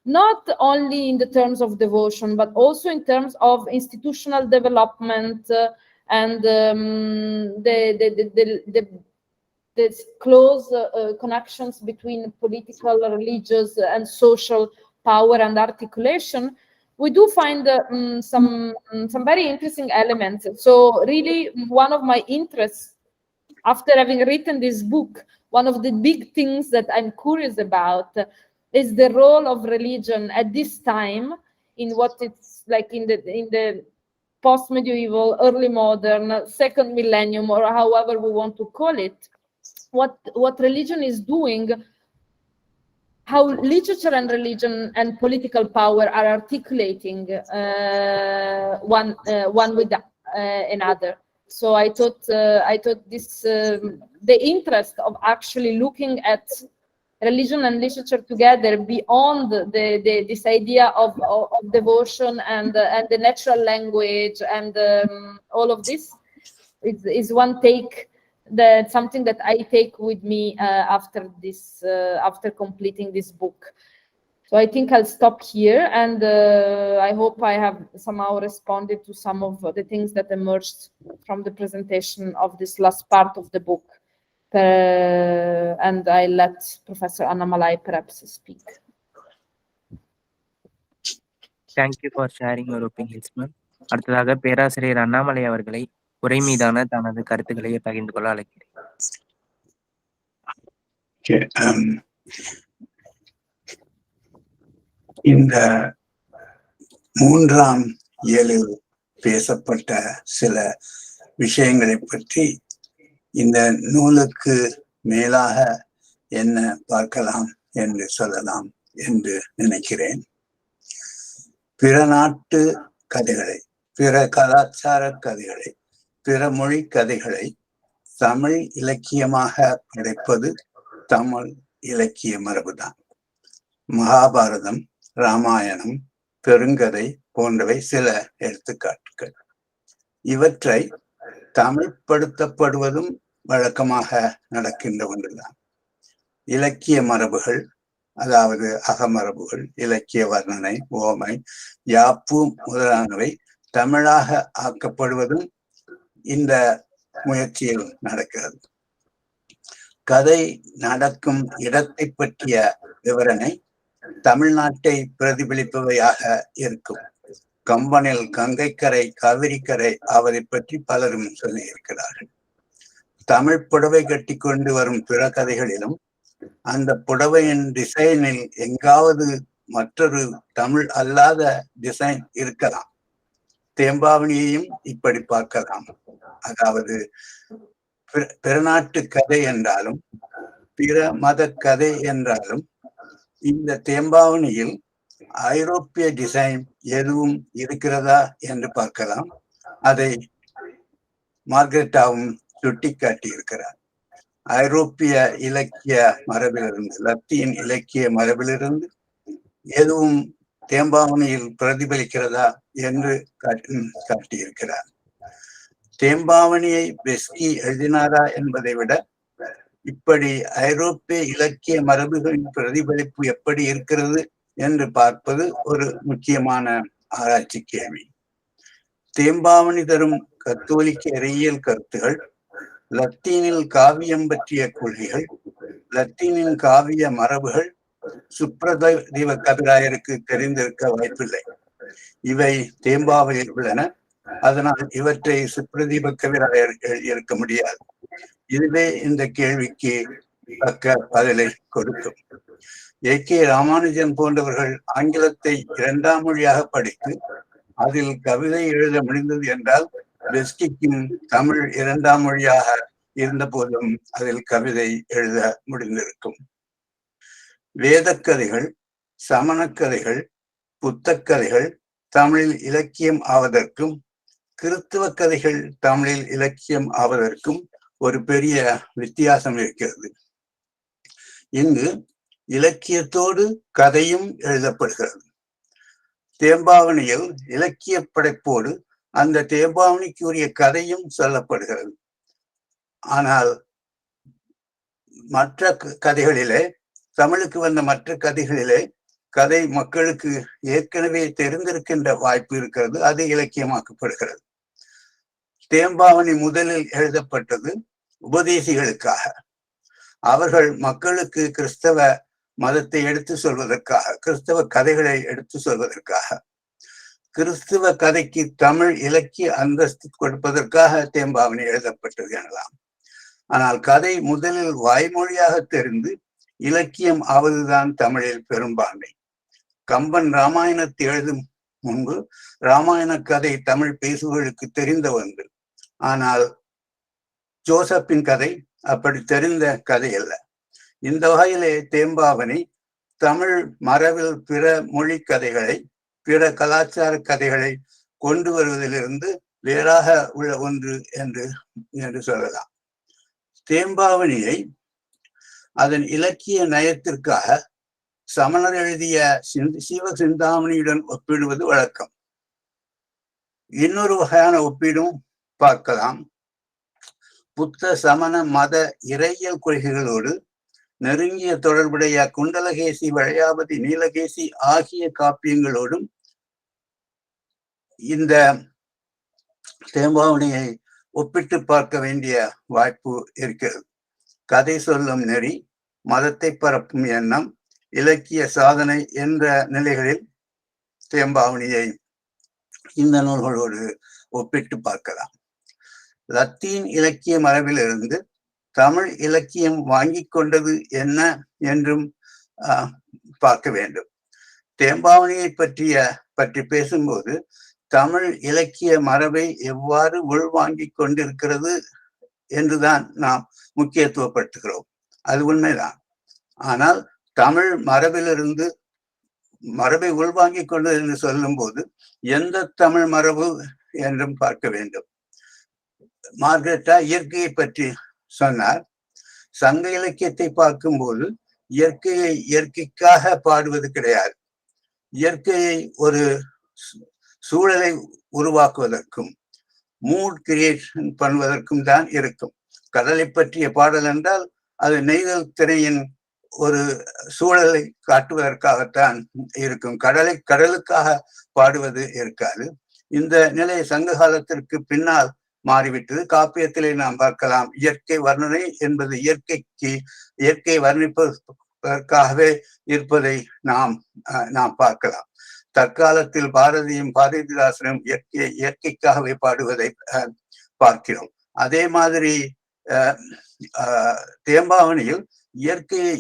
not only in the terms of devotion, but also in terms of institutional development and the close connections between political, religious, and social power and articulation, we do find some very interesting elements. So really, one of my interests after having written this book, one of the big things that I'm curious about is the role of religion at this time in what it's like in the post-medieval, early modern, second millennium, or however we want to call it. What religion is doing, how literature and religion and political power are articulating one with another. So I thought this the interest of actually looking at religion and literature together beyond this idea of devotion and the natural language and all of this is one take. That's something that I take with me after completing this book. So I think I'll stop here, and I hope I have somehow responded to some of the things that emerged from the presentation of this last part of the book. And I let Professor Anna Malai perhaps speak. Thank you for sharing your opinions, ma'am. அடுத்ததாக பேராசிரியர் அண்ணாமலை அவர்களை உரை மீதான தனது கருத்துக்களை பகிர்ந்து கொள்ள அழைக்கிறேன். இந்த மூன்றாம் இயலில் பேசப்பட்ட சில விஷயங்களை பற்றி இந்த நூலுக்கு மேலாக என்ன பார்க்கலாம் என்று சொல்லலாம் என்று நினைக்கிறேன். பிற நாட்டு கதைகளை, பிற கலாச்சார கதைகளை, பிற மொழி கதைகளை தமிழ் இலக்கியமாக படைப்பது தமிழ் இலக்கிய மரபுதான். மகாபாரதம், ராமாயணம், பெருங்கதை போன்றவை சில எடுத்துக்காட்டுகள். இவற்றை தமிழ்படுத்தப்படுவதும் வழக்கமாக நடக்கின்ற ஒன்றுதான். இலக்கிய மரபுகள், அதாவது அகமரபுகள், இலக்கிய வர்ணனை, ஓமை, யாப்பு முதலானவை தமிழாக ஆக்கப்படுவதும் இந்த முயற்சியில் நடக்கிறது. கதை நடக்கும் இடத்தை பற்றிய விவரணை தமிழ்நாட்டை பிரதிபலிப்பவையாக இருக்கும். கம்பனில் கங்கைக்கரை, காவிரிக்கரை அவரை பற்றி பலரும் சொல்லி இருக்கிறார்கள். தமிழ் புடவை கட்டி கொண்டு வரும் பிற கதைகளிலும் அந்த புடவையின் டிசைனில் எங்காவது மற்றொரு தமிழ் அல்லாத டிசைன் இருக்கலாம். தேம்பாவணியையும் இப்படி பார்க்கலாம். அதாவது பிறநாட்டு கதை என்றாலும் பிற மத கதை என்றாலும் இந்த தேம்பாவணியில் ஐரோப்பிய டிசைன் எதுவும் இருக்கிறதா என்று பார்க்கலாம். அதை மார்கரெட்டாவும் சுட்டி காட்டி இருக்கிறார். ஐரோப்பிய இலக்கிய மரபிலிருந்து, லத்தீன் இலக்கிய மரபிலிருந்து எதுவும் தேம்பாவணியில் பிரதிபலிக்கிறதா என்று காட்டியிருக்கிறார். தேம்பாவணியை பெஸ்கி எழுதினாரா என்பதை விட இப்படி ஐரோப்பிய இலக்கிய மரபுகளின் பிரதிபலிப்பு எப்படி இருக்கிறது என்று பார்ப்பது ஒரு முக்கியமான ஆராய்ச்சி கேள்வி. தேம்பாவணி தரும் கத்தோலிக்க இறையியல் கருத்துகள், லத்தீனில் காவியம் பற்றிய கொள்கைகள், லத்தீனின் காவிய மரபுகள் சுப்ரதீவ கபிராயருக்கு தெரிந்திருக்க வாய்ப்பில்லை. இவை தேம்பாவணியில் உள்ளன. அதனால் இவற்றை சுப்ரதீப கபிராயர் எழுதியிருக்க முடியாது. இதுவே இந்த கேள்விக்கு தக்க பதிலை கொடுக்கும். ஏ.கே. ராமானுஜன் போன்றவர்கள் ஆங்கிலத்தை இரண்டாம் மொழியாக படித்து அதில் கவிதை எழுத முடிந்தது என்றால், பெஸ்கிக்கும் தமிழ் இரண்டாம் மொழியாக இருந்த போதும் அதில் கவிதை எழுத முடிந்திருக்கும். வேதக்கதைகள், சமணக்கதைகள், புத்தக்கதைகள் தமிழில் இலக்கியம் ஆவதற்கும், கிறித்துவ கதைகள் தமிழில் இலக்கியம் ஆவதற்கும் ஒரு பெரிய வித்தியாசம் இருக்கிறது. இங்கு இலக்கியத்தோடு கதையும் எழுதப்படுகிறது. தேம்பாவணியில் இலக்கிய படைப்போடு அந்த தேம்பாவணிக்குரிய கதையும் சொல்லப்படுகிறது. ஆனால் மற்ற கதைகளிலே, தமிழுக்கு வந்த மற்ற கதைகளிலே கதை மக்களுக்கு ஏற்கனவே தெரிந்திருக்கின்ற வாய்ப்பு இருக்கிறது. அது இலக்கியமாக்கப்படுகிறது. தேம்பாவணி முதலில் எழுதப்பட்டது உபதேசிகளுக்காக. அவர்கள் மக்களுக்கு கிறிஸ்தவ மதத்தை எடுத்து சொல்வதற்காக, கிறிஸ்தவ கதைகளை எடுத்து சொல்வதற்காக, கிறிஸ்துவ கதைக்கு தமிழ் இலக்கிய அந்தஸ்து கொடுப்பதற்காக தேம்பாவணி எழுதப்பட்டது எனலாம். ஆனால் கதை முதலில் வாய்மொழியாக தெரிந்து இலக்கியம் ஆவதுதான் தமிழில் பெரும்பான்மை. கம்பன் ராமாயணத்தை எழுதும் முன்பு ராமாயண கதை தமிழ் பேசுபவர்களுக்கு தெரிந்த ஒன்று. ஆனால் ஜோசப்பின் கதை அப்படி தெரிந்த கதை அல்ல. இந்த வகையிலே தேம்பாவணி தமிழ் மரபில் பிற மொழி கதைகளை, பிற கலாச்சார கதைகளை கொண்டு வருவதிலிருந்து வேறாக உள்ள ஒன்று என்று சொல்லலாம். தேம்பாவணியை அதன் இலக்கிய நயத்திற்காக சமணர் எழுதிய சிவ சிந்தாமணியுடன் ஒப்பிடுவது வழக்கம். இன்னொரு வகையான ஒப்பீடும் பார்க்கலாம். புத்த சமண மத இறையியல் கொள்கைகளோடு நெருங்கிய தொடர்புடைய குண்டலகேசி, வளையாபதி, நீலகேசி ஆகிய காப்பியங்களோடும் இந்த தேம்பாவணியை ஒப்பிட்டு பார்க்க வேண்டிய வாய்ப்பு இருக்கிறது. கதை சொல்லும் நெறி, மதத்தை பரப்பும் எண்ணம், இலக்கிய சாதனை என்ற நிலைகளில் தேம்பாவணியை இந்த நூல்களோடு ஒப்பிட்டு பார்க்கலாம். லத்தீன் இலக்கிய மரபிலிருந்து தமிழ் இலக்கியம் வாங்கி கொண்டது என்ன என்றும் பார்க்க வேண்டும். தேம்பாவணியை பற்றி பேசும்போது தமிழ் இலக்கிய மரபை எவ்வாறு உள்வாங்கி கொண்டிருக்கிறது என்றுதான் நாம் முக்கியத்துவப்படுத்துகிறோம். அது உண்மைதான். ஆனால் தமிழ் மரபை உள்வாங்கி கொண்டது என்று சொல்லும் போது எந்த தமிழ் மரபு என்றும் பார்க்க வேண்டும். மார்கரெட்டா இயற்கையை பற்றி சொன்னார். சங்க இலக்கியத்தை பார்க்கும்போது இயற்கையை இயற்கைக்காக பாடுவது கிடையாது. இயற்கையை ஒரு சூழலை உருவாக்குவதற்கும் மூட் கிரியேஷன் பண்ணுவதற்கும் தான் இருக்கும். கடலை பற்றிய பாடல் என்றால் அது நெய்தல் திரையின் ஒரு சூழலை காட்டுவதற்காகத்தான் இருக்கும். கடலுக்காக பாடுவது இருக்காது. இந்த நிலை சங்க காலத்திற்கு பின்னால் மாறிவிட்டது. காப்பியத்திலே நாம் பார்க்கலாம், இயற்கை வர்ணனை என்பது இயற்கை வர்ணிப்பதற்காகவே இருப்பதை நாம் பார்க்கலாம். தற்காலத்தில் பாரதியும் பாரதிதாசனும் இயற்கைக்காகவே பாடுவதை பார்க்கிறோம். அதே மாதிரி தேம்பாவணியில்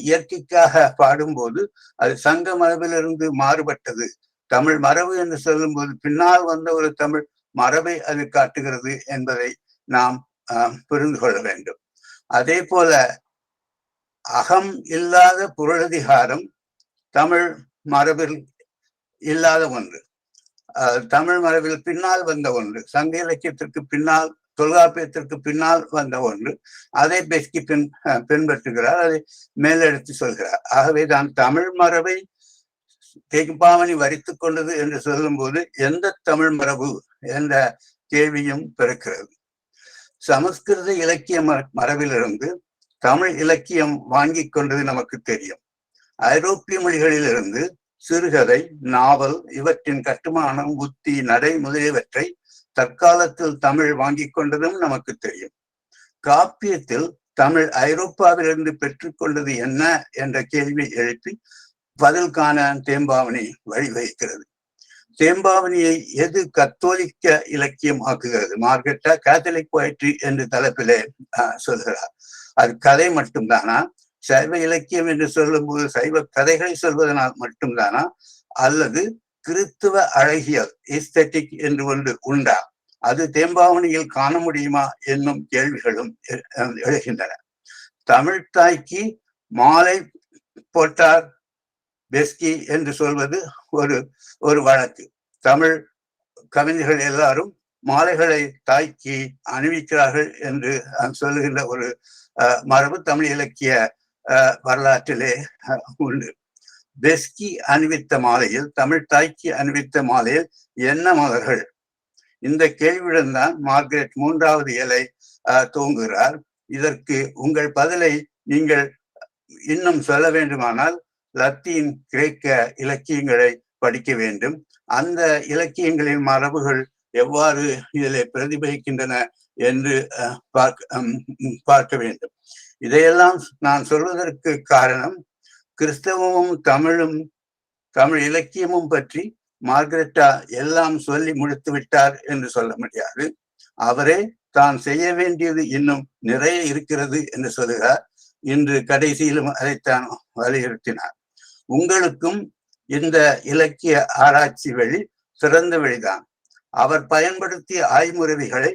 இயற்கைக்காக பாடும்போது அது சங்க மரபிலிருந்து மாறுபட்டது. தமிழ் மரபு என்று சொல்லும் போது பின்னால் வந்த ஒரு தமிழ் மரபை அது காட்டுகிறது என்பதை நாம் புரிந்து கொள்ள வேண்டும். அதே போல அகம் இல்லாத புரளதிகாரம் தமிழ் மரபில் இல்லாத ஒன்று. தமிழ் மரபில் பின்னால் வந்த ஒன்று. சங்க இலக்கியத்திற்கு பின்னால், தொல்காப்பியத்திற்கு பின்னால் வந்த ஒன்று. அதை பெஸ்கி பின்பற்றுகிறார், அதை மேலெடுத்து சொல்கிறார். ஆகவேதான் தமிழ் மரபை தேம்பாவணி வரித்து கொண்டது என்று சொல்லும் போது எந்த தமிழ் மரபு என்ற கேள்வியும் பிறக்கிறது. சமஸ்கிருத இலக்கிய மரபிலிருந்து தமிழ் இலக்கியம் வாங்கி கொண்டது நமக்கு தெரியும். ஐரோப்பிய மொழிகளிலிருந்து சிறுகதை, நாவல் இவற்றின் கட்டுமானம், உத்தி, நடை முதலியவற்றை தற்காலத்தில் தமிழ் வாங்கி கொண்டதும் நமக்கு தெரியும். காப்பியத்தில் தமிழ் ஐரோப்பாவிலிருந்து பெற்றுக்கொண்டது என்ன என்ற கேள்வி எழுப்பி பதில் காண தேம்பாவணி வழிவகுக்கிறது. தேம்பாவணியை எது கத்தோலிக்க இலக்கியம் ஆக்குகிறது? மார்கரெட்டா கேத்தலிக் போயட்ரி என்று தலைப்பிலே சொல்கிறார். அது கதை மட்டும்தானா? சைவ இலக்கியம் என்று சொல்லும் போது சைவ கதைகளை சொல்வதனால் மட்டும்தானா? அல்லது கிறித்துவ அழகியல் எஸ்தெட்டிக் என்று ஒன்று உண்டா? அது தேம்பாவணியில் காண முடியுமா என்னும் கேள்விகளும் எழுகின்றன. தமிழ் தாய்க்கு மாலை போட்டார் பெஸ்கி என்று சொல்வது ஒரு வழக்கு. தமிழ் கவிஞர்கள் எல்லாரும் மாலைகளை தாய்க்கு அணிவிக்கிறார்கள் என்று சொல்லுகின்ற ஒரு மரபு தமிழ் இலக்கிய வரலாற்றிலே உண்டு. பெஸ்கி அணிவித்த மாலையில், தமிழ் தாய்க்கு அணிவித்த மாலையில் என்ன மலர்கள்? இந்த கேள்வியுடன் தான் மார்கரெட் 3வது இயலை துவங்குகிறார். இதற்கு உங்கள் பதிலை நீங்கள் இன்னும் சொல்ல வேண்டுமானால் லத்தீன் கிரேக்க இலக்கியங்களை படிக்க வேண்டும். அந்த இலக்கியங்களின் மரபுகள் எவ்வாறு இதில் பிரதிபலிக்கின்றன என்று பார்க்க வேண்டும். இதையெல்லாம் நான் சொல்வதற்கு காரணம், கிறிஸ்தவமும் தமிழ் இலக்கியமும் பற்றி மார்கரெட்டா எல்லாம் சொல்லி முடித்து விட்டார் என்று சொல்ல முடியாது. அவரே தான் செய்ய வேண்டியது இன்னும் நிறைய இருக்கிறது என்று சொல்லுகிறார். இன்று கடைசியிலும் அதைத்தான் வலியுறுத்தினார். உங்களுக்கும் இந்த இலக்கிய ஆராய்ச்சி வழி சிறந்த வழிதான். அவர் பயன்படுத்திய ஆய்முறைகளை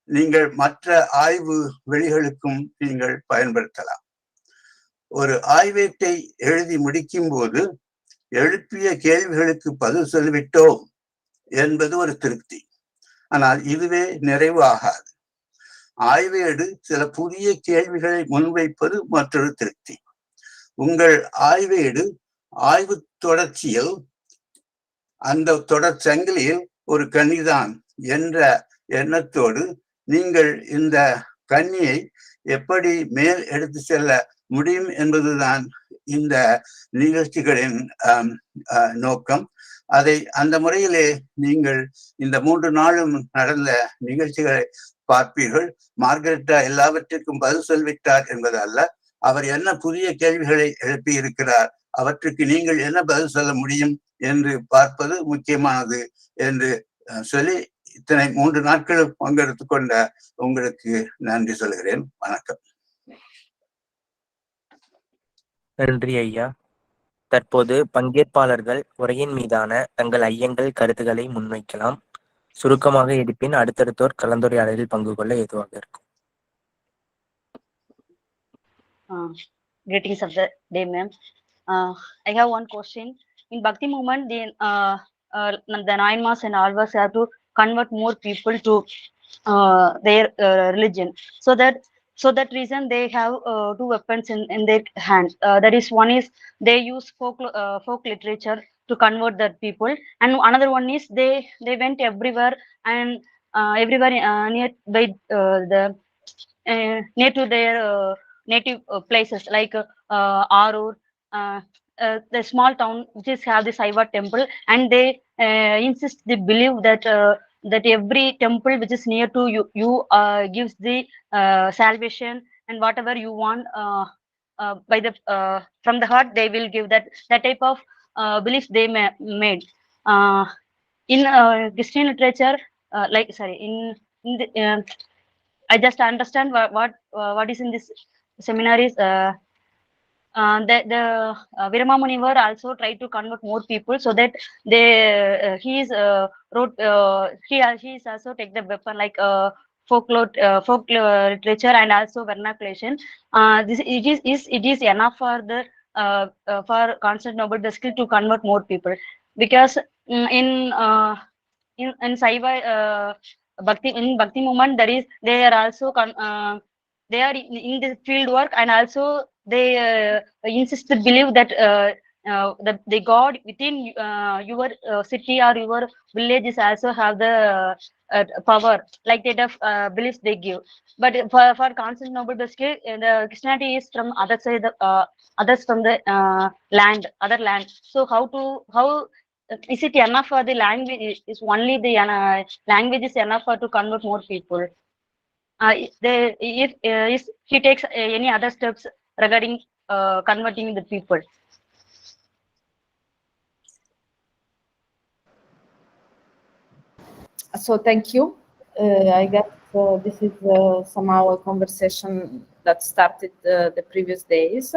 நீங்கள் மற்ற ஆய்வு வெளிகளுக்கும் நீங்கள் பயன்படுத்தலாம். ஒரு ஆய்வேட்டை எழுதி முடிக்கும் போது எழுப்பிய கேள்விகளுக்கு பதில் சொல்லிவிட்டோம் என்பது ஒரு திருப்தி. ஆனால் இதுவே நிறைவு ஆகாது. ஆய்வேடு சில புதிய கேள்விகளை முன்வைப்பது மற்றொரு திருப்தி. உங்கள் ஆய்வேடு ஆய்வு தொடர்ச்சியில், அந்த தொடர் சங்கிலியில் ஒரு கன்னிதான் என்ற எண்ணத்தோடு நீங்கள் இந்த கன்னியை எப்படி மேல் எடுத்து செல்ல முடியும் என்பதுதான் இந்த நிகழ்ச்சிகளின் நோக்கம். அதை அந்த முறையிலே நீங்கள் இந்த 3 நாளும் நடந்த நிகழ்ச்சிகளை பார்ப்பீர்கள். மார்கரெட்டா எல்லாவற்றிற்கும் பதில் சொல்லிவிட்டார் என்பது அல்ல, அவர் என்ன புதிய கேள்விகளை எழுப்பி இருக்கிறார், அவற்றுக்கு நீங்கள் என்ன பதில் சொல்ல முடியும் என்று பார்ப்பது முக்கியமானது என்று சொல்லி இத்தனை 3 நாட்களும் பங்கெடுத்துக் கொண்ட உங்களுக்கு நன்றி சொல்கிறேன். வணக்கம். நன்றி ஐயா. தற்போது பங்கேற்பாளர்கள் உரையின் மீதான தங்கள் ஐயங்கள், கருத்துக்களை முன்வைக்கலாம். சுருக்கமாக இருப்பின் அடுத்தடுத்தோர் கலந்துரையாடலில் பங்கு கொள்ள ஏதுவாக இருக்கும். Greetings of the day, ma'am. I have one question. In Bhakti movement, the 9 Mas and alvas have to convert more people to their religion. So that reason they have 2 weapons in their hands. That is, one is they use folk literature to convert the people, and another one is they went everywhere and everywhere near by near to their native places like Arur, the small town which is have the Saiva temple, and they insist, they believe that that every temple which is near to you gives the salvation, and whatever you want by the from the heart they will give. That type of beliefs they made in Christian literature. In the, I just understand what is in this seminar is the Virama Munivar also tried to convert more people, so that they he is also take the weapon like folk literature and also vernaculation. It is enough for the for Constantinople the skill to convert more people, because in Saiva Bhakti movement they are also they are in the field work, and also they insist to believe that the God within your city or your village is also have the power, like that of beliefs they give. But for Constantinople basically the Christianity is from other side, others from the other land. So how is it enough for the language? Is only the language is enough for to convert more people? If he takes any other steps regarding converting the people. So thank you. I guess this is somehow a conversation that started the previous days.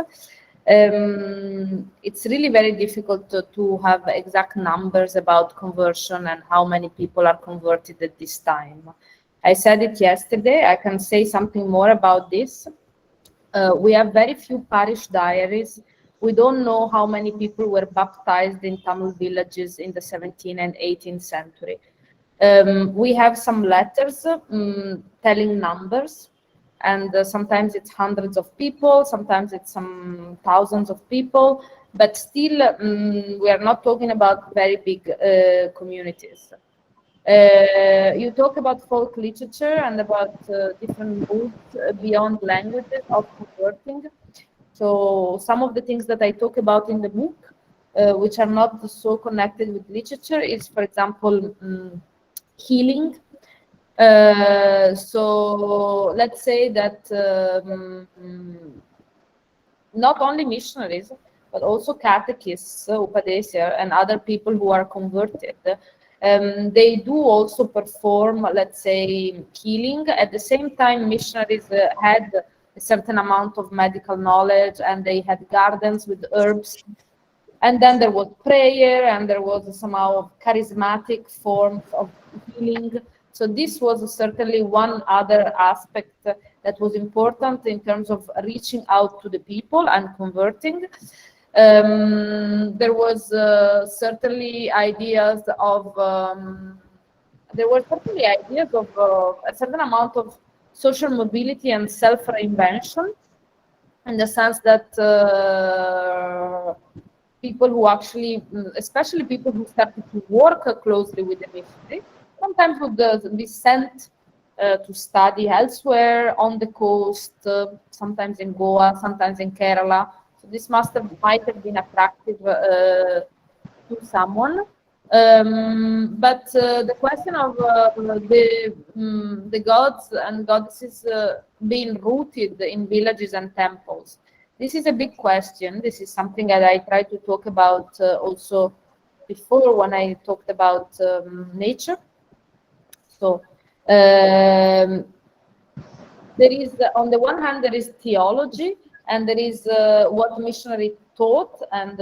It's really very difficult to have exact numbers about conversion and how many people are converted at this time. I said it yesterday. I can say something more about this. We have very few parish diaries. We don't know how many people were baptized in Tamil villages in the 17th and 18th century. We have some letters telling numbers, and sometimes it's hundreds of people, sometimes it's some thousands of people, but still we are not talking about very big communities. You talk about folk literature and about different moods beyond languages of converting. So some of the things that I talk about in the book, which are not so connected with literature, is, for example, healing. So let's say that not only missionaries, but also catechists, upadesya, and other people who are converted, they do also perform, let's say, healing. At the same time, missionaries had a certain amount of medical knowledge, and they had gardens with herbs. And then there was prayer, and there was somehow charismatic forms of healing. So this was certainly one other aspect that was important in terms of reaching out to the people and converting. There was certainly ideas of a certain amount of social mobility and self-reinvention, in the sense that people who actually, especially people who started to work closely with the missionary, sometimes would be sent to study elsewhere on the coast, sometimes in Goa, sometimes in Kerala. So this might have been attractive to someone. But the question of the gods and goddesses being rooted in villages and temples, this is a big question. This is something that I try to talk about also before, when I talked about nature. So there is, on the one hand, there is theology, and there is what missionary taught, and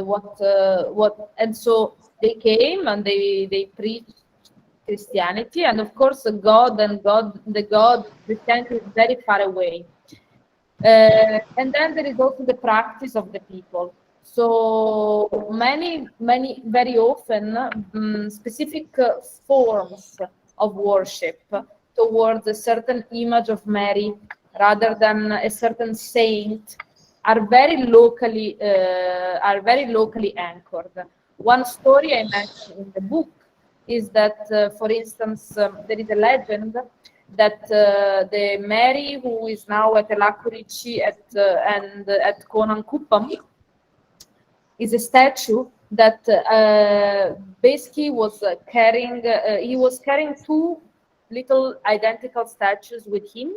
and so they came and they preached Christianity, and of course the God Christianity is very far away. And then there is also the practice of the people. So many, very often, specific forms of worship towards a certain image of Mary rather than a certain saint are very locally anchored. One story I mentioned in the book is that, for instance, there is a legend that the Mary who is now at Elakurici and at Konankuppam is a statue that basically was carrying. He was carrying two little identical statues with him,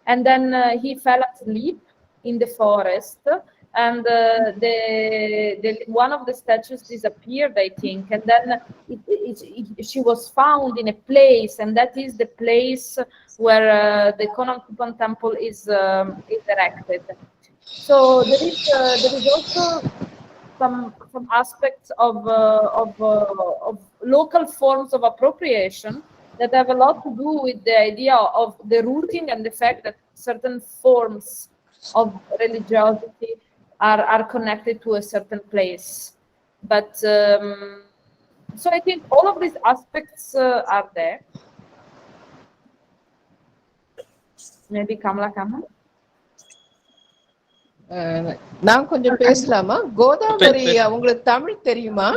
and then he fell asleep in the forest, and the one of the statues disappeared, I think, and then she was found in a place, and that is the place where the Konankuppam temple is erected. So there is also some aspects of local forms of appropriation that have a lot to do with the idea of the rooting and the fact that certain forms of religiosity are connected to a certain place. But so I think all of these aspects are there. Maybe Kama. நான் கொஞ்சம் பேசலாமா? கோதாவரி உங்களுக்கு தமிழ் தெரியுமா?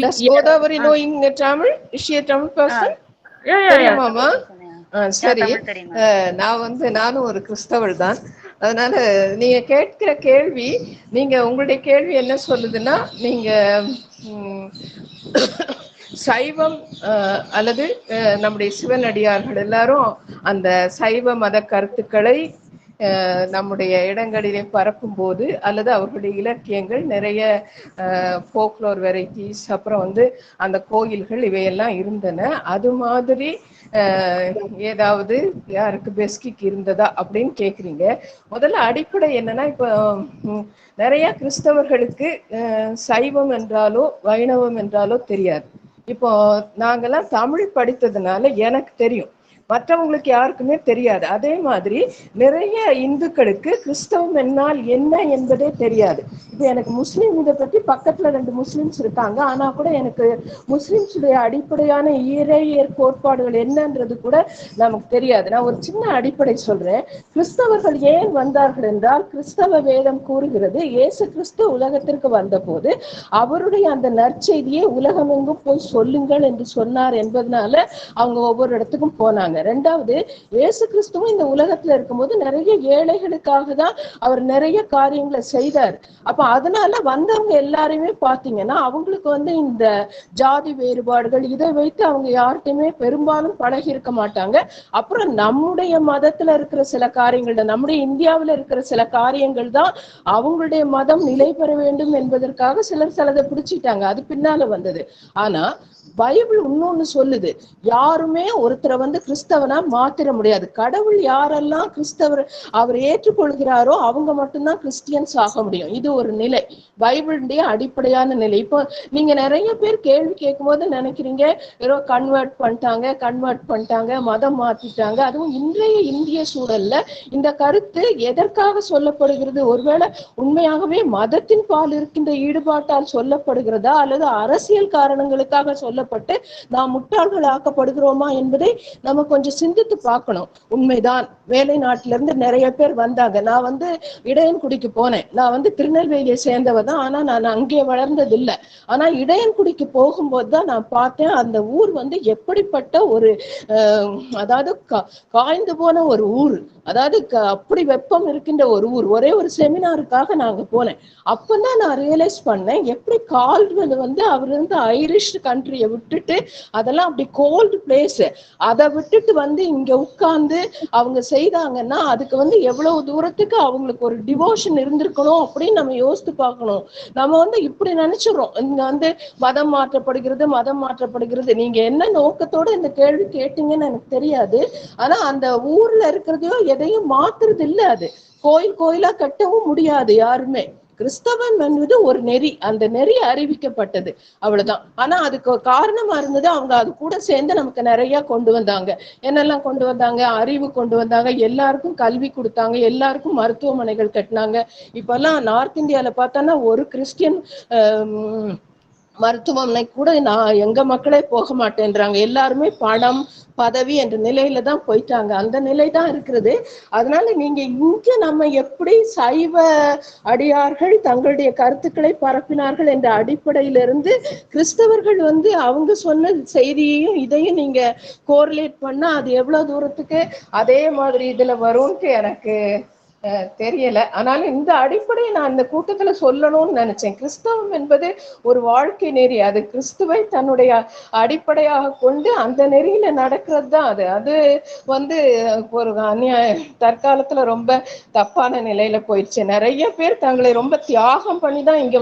Does Godavari knowing Tamil? Is she a Tamil person? தெரியுமாமா? சரி, நானும் ஒரு கிறிஸ்தவள் தான். அதனால நீங்க கேட்கிற கேள்வி, நீங்க உங்களுடைய கேள்வி என்ன சொல்லுதுன்னா, நீங்க சைவம் அல்லது நம்முடைய சிவனடியார்கள் எல்லாரும் அந்த சைவ மத கருத்துக்களை நம்முடைய இடங்களிலே பரப்பும் போது, அல்லது அவர்களுடைய இலக்கியங்கள் நிறைய ஃபோக்லோர் வெரைட்டிஸ், அப்புறம் அந்த கோயில்கள் இவையெல்லாம் இருந்தன, அது மாதிரி ஏதாவது யாருக்கு பெஸ்கிக்கு இருந்ததா அப்படின்னு கேக்குறீங்க. முதல்ல அடிப்படை என்னன்னா, இப்போ நிறைய கிறிஸ்தவர்களுக்கு சைவம் என்றாலோ வைணவம் என்றாலோ தெரியாது. இப்போ நாங்கெல்லாம் தமிழ் படித்ததுனால எனக்கு தெரியும். மற்றவங்களுக்கு யாருக்குமே தெரியாது. அதே மாதிரி நிறைய இந்துக்களுக்கு கிறிஸ்தவம் என்னால் என்ன என்பதே தெரியாது. இப்ப எனக்கு முஸ்லீம் இதை பற்றி பக்கத்துல 2 முஸ்லிம்ஸ் இருக்காங்க, ஆனா கூட எனக்கு முஸ்லிம்ஸுடைய அடிப்படையான இறையியற் கோட்பாடுகள் என்னன்றது கூட நமக்கு தெரியாது. நான் ஒரு சின்ன அடிப்படை சொல்றேன். கிறிஸ்தவர்கள் ஏன் வந்தார்கள் என்றால், கிறிஸ்தவ வேதம் கூறுகிறது இயேசு கிறிஸ்து உலகத்திற்கு வந்த போது அவருடைய அந்த நற்செய்தியை உலகமெங்கும் போய் சொல்லுங்கள் என்று சொன்னார் என்பதனால அவங்க ஒவ்வொரு இடத்துக்கும் போனாங்க. 2வது, இயேசு கிறிஸ்துவும் இந்த உலகத்துல இருக்கும்போது நிறைய ஏழைகளுக்காக தான் அவர் நிறைய காரியங்களை செய்தார். அப்ப அதனால வந்தவங்க எல்லாருமே பாத்தீங்கன்னா அவங்களுக்கு இந்த ஜாதி வேறுபாடுகள் இதை வைத்து அவங்க யார்கிட்டயுமே பெரும்பாலும் பழகி இருக்க மாட்டாங்க. அப்புறம் நம்முடைய மதத்துல இருக்கிற சில காரியங்கள், நம்முடைய இந்தியாவில இருக்கிற சில காரியங்கள் தான் அவங்களுடைய மதம் நிலை பெற வேண்டும் என்பதற்காக சிலர் சிலதை பிடிச்சிட்டாங்க. அது பின்னால வந்தது. ஆனா பைபிள் இன்னொன்னு சொல்லுது, யாருமே ஒருத்தரை கிறிஸ்தவனா மாத்திர முடியாது. கடவுள் யாரெல்லாம் கிறிஸ்தவர் அவர் ஏற்றுக்கொள்கிறாரோ அவங்க மட்டும்தான் கிறிஸ்டியன்ஸ் ஆக முடியும். இது ஒரு நிலை, பைபிளுடைய அடிப்படையான நிலை. இப்போ நீங்க நிறைய பேர் கேள்வி கேட்கும் போது நினைக்கிறீங்க ஏதோ கன்வெர்ட் பண்ணிட்டாங்க, மதம் மாத்திட்டாங்க. அதுவும் இன்றைய இந்திய சூழல்ல இந்த கருத்து எதற்காக சொல்லப்படுகிறது? ஒருவேளை உண்மையாகவே மதத்தின் பால் இருக்கின்ற ஈடுபாட்டால் சொல்லப்படுகிறதா, அல்லது அரசியல் காரணங்களுக்காக சொல்லப்பட்டு நாம் முட்டாள்கள் ஆக்கப்படுகிறோமா என்பதை நம்ம கொஞ்சம் சிந்தித்து பார்க்கணும். உண்மைதான், வேலை நாட்டில நிறைய பேர் வந்தாங்க. நான் இடையன்குடிக்கு போனேன். நான் திருநெல்வேலியை சேர்ந்தவ தான், ஆனா நான் அங்கே வளர்ந்தது இல்லை. ஆனா இடையன்குடிக்கு போகும்போதுதான் நான் பார்த்தேன் அந்த ஊர் எப்படிப்பட்ட ஒரு அதாவது காய்ந்து போன ஒரு ஊர், அதாவது அப்படி வெப்பம் இருக்கின்ற ஒரு ஊர். ஒரே ஒரு செமினாருக்காக நாங்க போனேன். அப்பதான் நான் ரியலைஸ் பண்ணேன் எப்படி கால்வெல் அவர் ஐரிஷ் கண்ட்ரியை விட்டுட்டு, அதெல்லாம் அப்படி கோல்டு பிளேஸ், அதை விட்டுட்டு இங்க உட்கார்ந்து அவங்க செய்தாங்கன்னா அதுக்கு எவ்வளவு தூரத்துக்கு அவங்களுக்கு ஒரு டிவோஷன் இருந்திருக்கணும் அப்படின்னு நம்ம யோசித்து பார்க்கணும். நம்ம இப்படி நினைச்சிடறோம் இங்க மதம் மாற்றப்படுகிறது. நீங்க என்ன நோக்கத்தோட இந்த கேள்வி கேட்டீங்கன்னு எனக்கு தெரியாது. ஆனா அந்த ஊர்ல இருக்கிறதையோ எதையும் மாத்துறது இல்ல. அது கோயிலா கட்டவும் முடியாது யாருமே. கிறிஸ்தவன் என்பது ஒரு நெறி, அந்த நெறி அறிவிக்கப்பட்டது, அவ்வளவுதான். ஆனா அதுக்கு காரணமா இருந்தது அவங்க அது கூட சேர்ந்து நமக்கு நிறைய கொண்டு வந்தாங்க. என்னெல்லாம் கொண்டு வந்தாங்க? அறிவு கொண்டு வந்தாங்க, எல்லாருக்கும் கல்வி கொடுத்தாங்க, எல்லாருக்கும் மருத்துவமனைகள் கட்டினாங்க. இப்பெல்லாம் நார்த் இந்தியால பார்த்தோன்னா ஒரு கிறிஸ்டியன் மருத்துவமனை கூட நான் எங்க மக்களே போக மாட்டேன்றாங்க. எல்லாருமே பணம் பதவி என்ற நிலையில தான் போயிட்டாங்க. அந்த நிலை தான் இருக்கிறது. அதனால நீங்க இங்க நம்ம எப்படி சைவ அடியார்கள் தங்களுடைய கருத்துக்களை பரப்பினார்கள் என்ற அடிப்படையிலிருந்து கிறிஸ்தவர்கள் அவங்க சொன்ன செய்தியையும் இதையும் நீங்க கோரிலேட் பண்ணா அது எவ்வளவு தூரத்துக்கு அதே மாதிரி இதுல வரும்ட்டு எனக்கு தெரியல. ஆனாலும் இந்த அடிப்படையை நான் இந்த கூட்டத்துல சொல்லணும்னு நினைச்சேன். கிறிஸ்தவம் என்பது ஒரு வாழ்க்கை நெறி. அது கிறிஸ்துவை தன்னுடைய அடிப்படையாக கொண்டு அந்த நெறியில நடக்கிறது தான் அது. அது ஒரு தற்காலத்துல ரொம்ப தப்பான நிலையில போயிடுச்சு. நிறைய பேர் தங்களை ரொம்ப தியாகம் பண்ணி தான் இங்க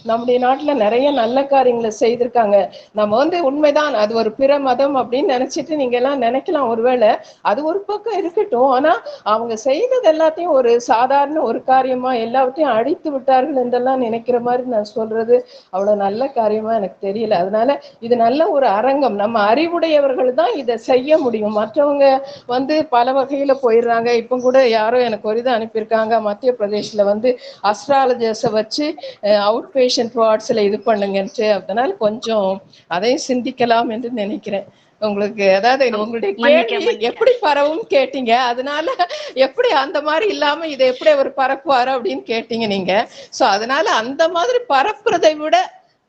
நம்முடைய நாட்டுல நிறைய நல்ல காரியங்களை செய்திருக்காங்க. நம்ம உண்மைதான் அது ஒரு பிற மதம் அப்படின்னு நினைச்சிட்டு நீங்க எல்லாம் நினைக்கலாம். ஒருவேளை அது ஒரு பக்கம் இருக்கட்டும். ஆனா அவங்க செய்தது எல்லாத்தையும் ஒரு சாதாரண ஒரு காரியமா எல்லாவற்றையும் அழித்து விட்டார்கள் என்றெல்லாம் நினைக்கிற மாதிரி நான் சொல்றது அவ்வளவு நல்ல காரியமா எனக்கு தெரியல. அதனால இது நல்ல ஒரு அரங்கம். நம்ம அறிவுடையவர்கள் தான் இதை செய்ய முடியும். மற்றவங்க பல வகையில போயிடுறாங்க. இப்ப கூட யாரோ எனக்கு ஒரு இதை அனுப்பியிருக்காங்க, மத்திய பிரதேஷ்ல அஸ்ட்ராலஜர்ஸை வச்சு அவுட் பேஷண்ட் வார்ட்ஸ்ல இது பண்ணுங்கன்ட்டு. அதனால கொஞ்சம் அதையும் சிந்திக்கலாம் என்று நினைக்கிறேன். உங்களுக்கு அதாவது உங்களுடைய கேள்வி எப்படி பரவும் கேட்டீங்க, அதனால எப்படி அந்த மாதிரி இல்லாம இதை எப்படி அவர் பரப்புவாரு அப்படின்னு கேட்டீங்க நீங்க. சோ அதனால அந்த மாதிரி பரப்புறதை விட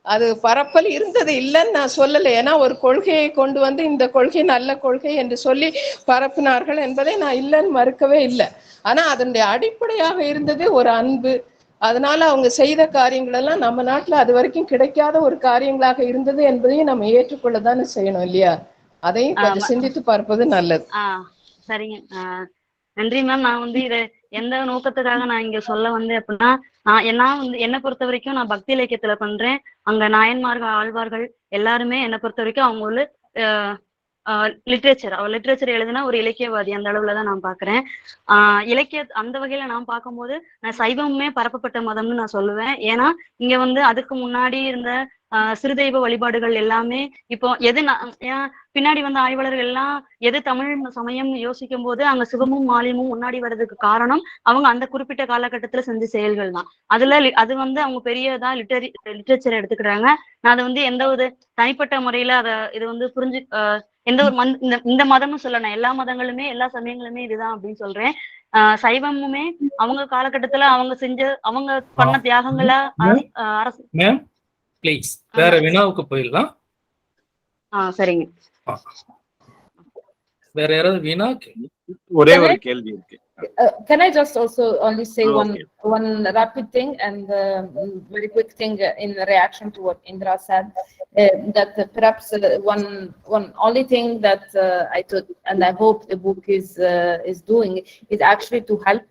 அது பரப்பல் இருந்தது இல்லைன்னு நான் சொல்லலை. ஏன்னா ஒரு கொள்கையை கொண்டு இந்த கொள்கை நல்ல கொள்கை என்று சொல்லி பரப்பினார்கள் என்பதை நான் இல்லைன்னு மறுக்கவே இல்லை. ஆனா அதனுடைய அடிப்படையாக இருந்தது ஒரு அன்பு. அதனால அவங்க செய்த காரியங்கள் எல்லாம் நம்ம நாட்டுல அது வரைக்கும் கிடைக்காத ஒரு காரியங்களாக இருந்தது என்பதையும் நம்ம ஏற்றுக்கொள்ளதானே செய்யணும் இல்லையா? அதையும் கொஞ்சம் சிந்தித்து பார்ப்பது நல்லது. சரிங்க, நன்றி மேம். நான் இதை எந்த நோக்கத்துக்காக நான் இங்க சொல்ல அப்படின்னா, நான் என்னை பொறுத்த வரைக்கும் நான் பக்தி இலக்கியத்துல பண்றேன். அங்க நாயன்மார்கள் ஆழ்வார்கள் எல்லாருமே என்னை பொறுத்த வரைக்கும் அவங்க லிட்ரேச்சர் எழுதுனா ஒரு இலக்கியவாதி அந்த அளவுலதான் நான் பாக்குறேன். இலக்கிய அந்த வகையில நான் பார்க்கும்போது நான் சைவமுமே பரப்பப்பட்ட மதம்னு நான் சொல்லுவேன். ஏன்னா இங்க அதுக்கு முன்னாடி இருந்த சிறுதெய்வ வழிபாடுகள் எல்லாமே இப்போ எது பின்னாடி வந்த ஆய்வாளர்கள் எல்லாம் எது தமிழ் சமயம் யோசிக்கும் போது அங்க சிவமும் மாலியமும் முன்னாடி வர்றதுக்கு காரணம் அவங்க அந்த குறிப்பிட்ட காலகட்டத்துல செஞ்ச செயல்கள் தான். அது அவங்க பெரியதா லிட்டரேச்சர் எடுத்துக்கிறாங்க. நான் அதை எந்த ஒரு தனிப்பட்ட முறையில இது புரிஞ்சு எந்த ஒரு இந்த மதமும் சொல்லணும், எல்லா மதங்களுமே எல்லா சமயங்களுமே இதுதான் அப்படின்னு சொல்றேன். சைவமுமே அவங்க காலகட்டத்துல அவங்க பண்ண தியாகங்களா அரசு. ப்ளீஸ் வேற வினாவுக்கு போயிடலாம். சரிங்க. வேற யாராவது வினா? ஒரே ஒரு கேள்வி இருக்கு. Can I just also only say one rapid thing and very quick thing in reaction to what Indra said, that perhaps one only thing that I thought and I hope the book is doing is actually to help,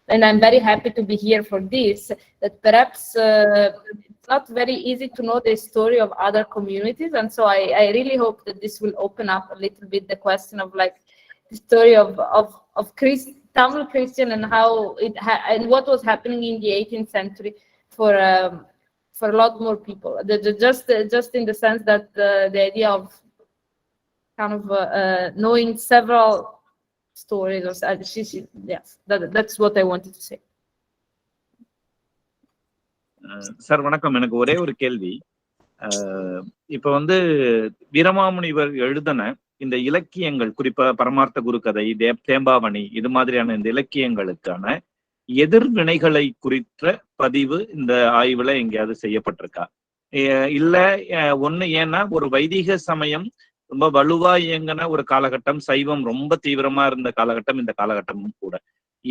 and I'm very happy to be here for this, that perhaps it's not very easy to know the story of other communities, and so I really hope that this will open up a little bit the question of like the story of Tamil Christian and how and what was happening in the 18th century for a lot more people. Just in the sense that the idea of kind of knowing several stories or yes, that's what I wanted to say. Sir வணக்கம். எனக்கு ஒரே ஒரு கேள்வி. இப்ப வீரமாமுனிவர் எழுதின இந்த இலக்கியங்கள், குறிப்பா பரமார்த்த குருகதை, தேம்பாவணி, இது மாதிரியான இந்த இலக்கியங்களுக்கான எதிர்வினைகளை குறித்த பதிவு இந்த ஆய்வுல எங்கேயாவது செய்யப்பட்டிருக்கா? இல்ல ஏன்னா ஒரு வைதிக சமயம் ரொம்ப வலுவா இயங்கின ஒரு காலகட்டம், சைவம் ரொம்ப தீவிரமா இருந்த காலகட்டம் இந்த காலகட்டமும் கூட.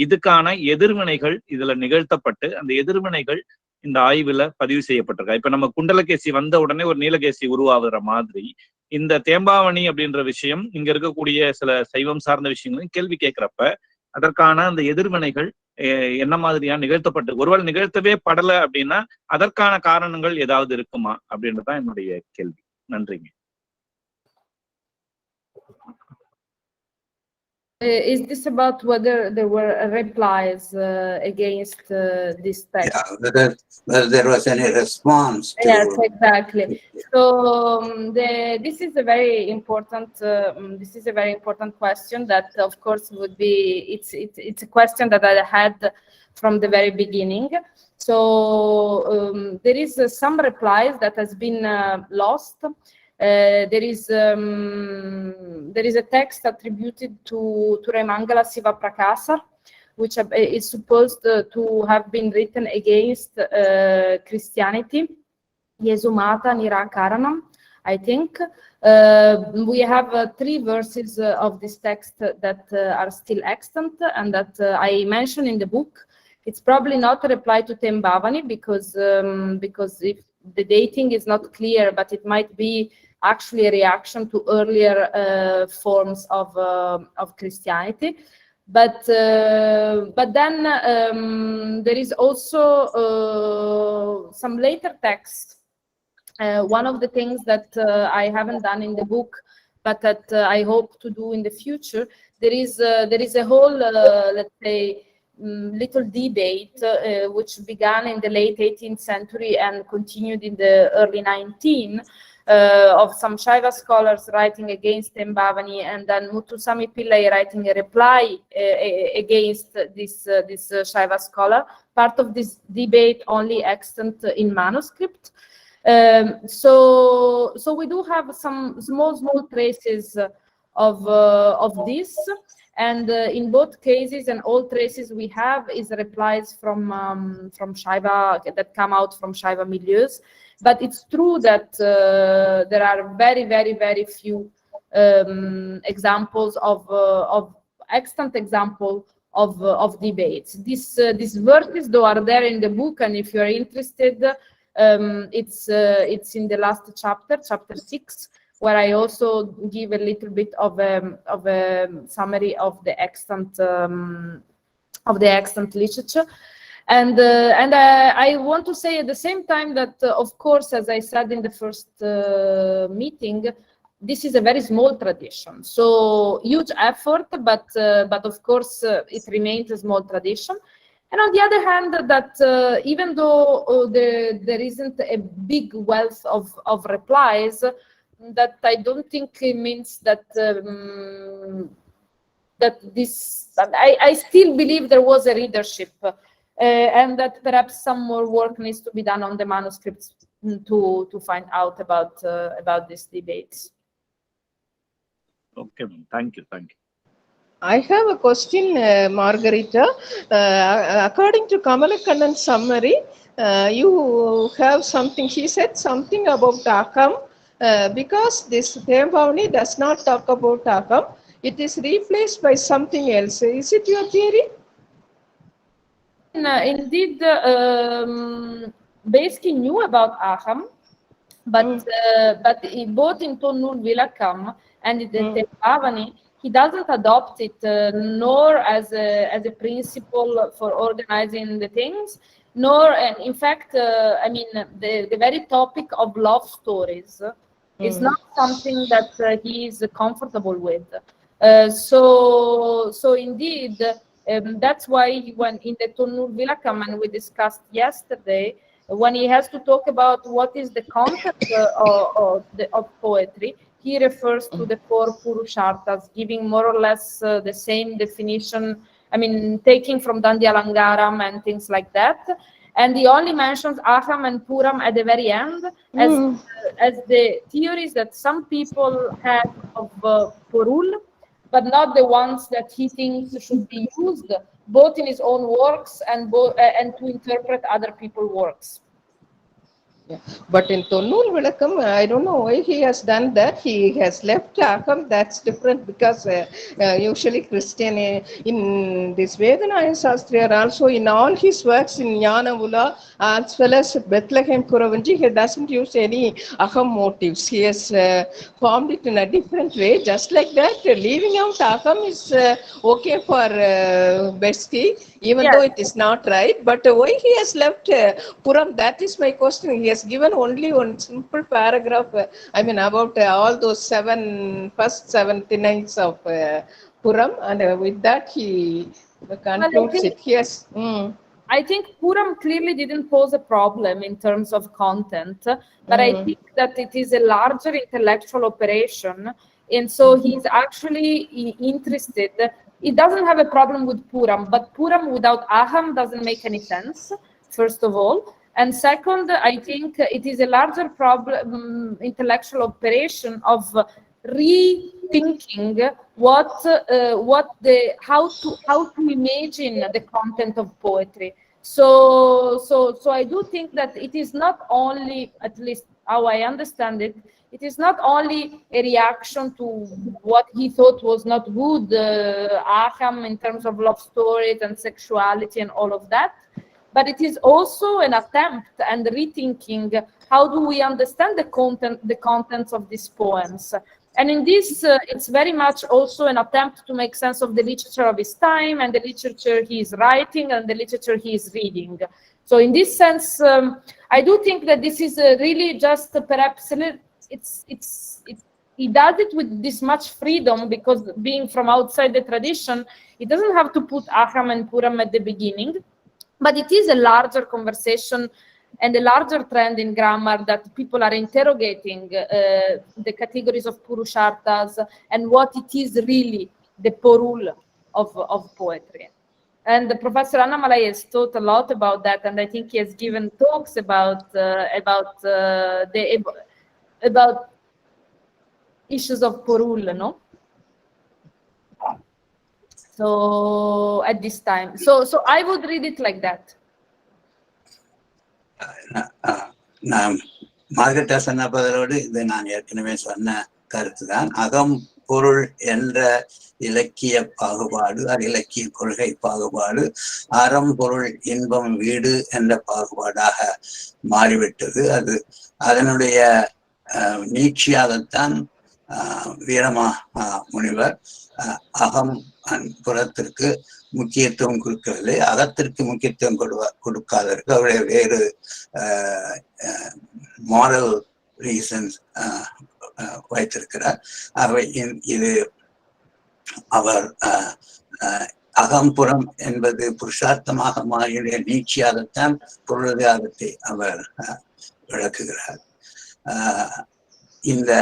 இதுக்கான எதிர்வினைகள் இதுல நிகழ்த்தப்பட்டு அந்த எதிர்வினைகள் இந்த ஆய்வுல பதிவு செய்யப்பட்டிருக்கா? இப்ப நம்ம குண்டலகேசி வந்த உடனே ஒரு நீலகேசி உருவாகுற மாதிரி இந்த தேம்பாவணி அப்படின்ற விஷயம் இங்க இருக்கக்கூடிய சில சைவம் சார்ந்த விஷயங்களையும் கேள்வி கேட்கிறப்ப அதற்கான அந்த எதிர்வினைகள் என்ன மாதிரியா நிகழ்த்தப்பட்டு, ஒருவேளை நிகழ்த்தவே படல அப்படின்னா அதற்கான காரணங்கள் ஏதாவது இருக்குமா அப்படின்றதான் என்னுடைய கேள்வி. நன்றிங்க. Is this about whether there were replies against this text? Yeah, whether there was any response to... Yes, exactly. So this is a very important question that, of course, would be it's a question that I had from the very beginning. So there is some replies that has been lost. There is a text attributed to Remangala Siva Prakasa, which is supposed to have been written against Christianity, Yesumata Nirakaranam, I think. We have 3 verses of this text that are still extant and that I mentioned in the book. It's probably not a reply to Tembavani because if the dating is not clear, but it might be actually a reaction to earlier forms of Christianity. But then there is also some later text. One of the things that I haven't done in the book, but that I hope to do in the future, there is a whole, let's say, little debate which began in the late 18th century and continued in the early 19th. Of some Shaiva scholars writing against Tembavani, and then Muthusami Pillai writing a reply against this Shaiva scholar. Part of this debate only extant in manuscript. So we do have some small traces of this, and in both cases and all traces we have is replies from Shaiva that come out from Shaiva milieus. But it's true that there are very few examples of extant example of debates. These verses though are there in the book, and if you are interested, it's in the last chapter 6, where I also give a little bit of a summary of the extant literature. And I want to say at the same time that, of course, as I said in the first meeting, this is a very small tradition. So huge effort, but of course it remains a small tradition. And on the other hand, that even though there isn't a big wealth of replies, that I don't think it means that I still believe there was a readership, and that perhaps some more work needs to be done on the manuscripts to find out about these debates. Okay, thank you. I have a question, Margherita. According to Kamalakannan's summary, you have something. He said something about Aham, because this Thembavani does not talk about Aham. It is replaced by something else. Is it your theory? Indeed, basically knew about Aham, but both in Tonnul Vilakam and in the Thembavani, he doesn't adopt it nor as a principle for organizing the things, nor, and in fact, I mean, the very topic of love stories is not something that he is comfortable with. So indeed, that's why when in the Tonnul Vilakam, and we discussed yesterday, when he has to talk about what is the content of poetry, he refers to the 4 Purusharthas, giving more or less the same definition, I mean, taking from Dandyalangaram and things like that. And he only mentions Aham and Puram at the very end as the theories that some people have of Porul, but not the ones that he thinks should be used, both in his own works and to interpret other people's works. Yeah. But in Tonnul Vilakam, I don't know why he has done that. He has left Aham. That's different, because usually Christian in this Vedanaya Shastri, also in all his works in Jnana Vula as well as Bethlehem Kuravanji, he doesn't use any Aham motives. He has formed it in a different way. Just like that, leaving out Aham is okay for Betsky, even though it is not right. But why he has left Puram? That is my question. He has given only one simple paragraph, I mean, about all those first 79 of Puram, and with that he concludes it. Yes. I think Puram clearly didn't pose a problem in terms of content, but I think that it is a larger intellectual operation, and so he's actually interested. He doesn't have a problem with Puram, but Puram without Aham doesn't make any sense, first of all. And second, I think it is a larger problem, intellectual operation of rethinking how to imagine the content of poetry. So I do think that it is not only, at least how I understand it, it is not only a reaction to what he thought was not good, Aham, in terms of love stories and sexuality and all of that, but it is also an attempt and rethinking how do we understand the contents of these poems. And in this, it's very much also an attempt to make sense of the literature of his time and the literature he is writing and the literature he is reading. So in this sense, I do think that this is really just perhaps a little, he does it with this much freedom, because being from outside the tradition, he doesn't have to put Aham and Puram at the beginning. But it is a larger conversation and a larger trend in grammar that people are interrogating the categories of Purusharthas and what it is really the porul of poetry. And Professor Anna Malai has taught a lot about that, and I think he has given talks about issues of porul, no? So at this time, so I would read it like that. நான் margherita சொன்ன பதிலோடு இதை நான் ஏற்கனவே சொன்ன கருத்துதான். அகம் பொருள் என்ற இலக்கிய பாகுபாடு, இலக்கிய கொள்கை பாகுபாடு அறம் பொருள் இன்பம் வீடு என்ற பாகுபாடாக மாறிவிட்டது. அதனுடைய நீட்சியாகத்தான் வீரமா முனிவர் அகம் புறத்திற்கு முக்கியத்துவம் கொடுக்கவில்லை, அகத்திற்கு முக்கியத்துவம் கொடுக்காதற்கு அவருடைய வேறு மாரல் ரீசன்ஸ் வைத்திருக்கிறார். இது அவர் அகம்புறம் என்பது புருஷார்த்தமாக மாறிய நீட்சியாகத்தான் பொருளாதாரத்தை அவர் விளக்குகிறார். இந்த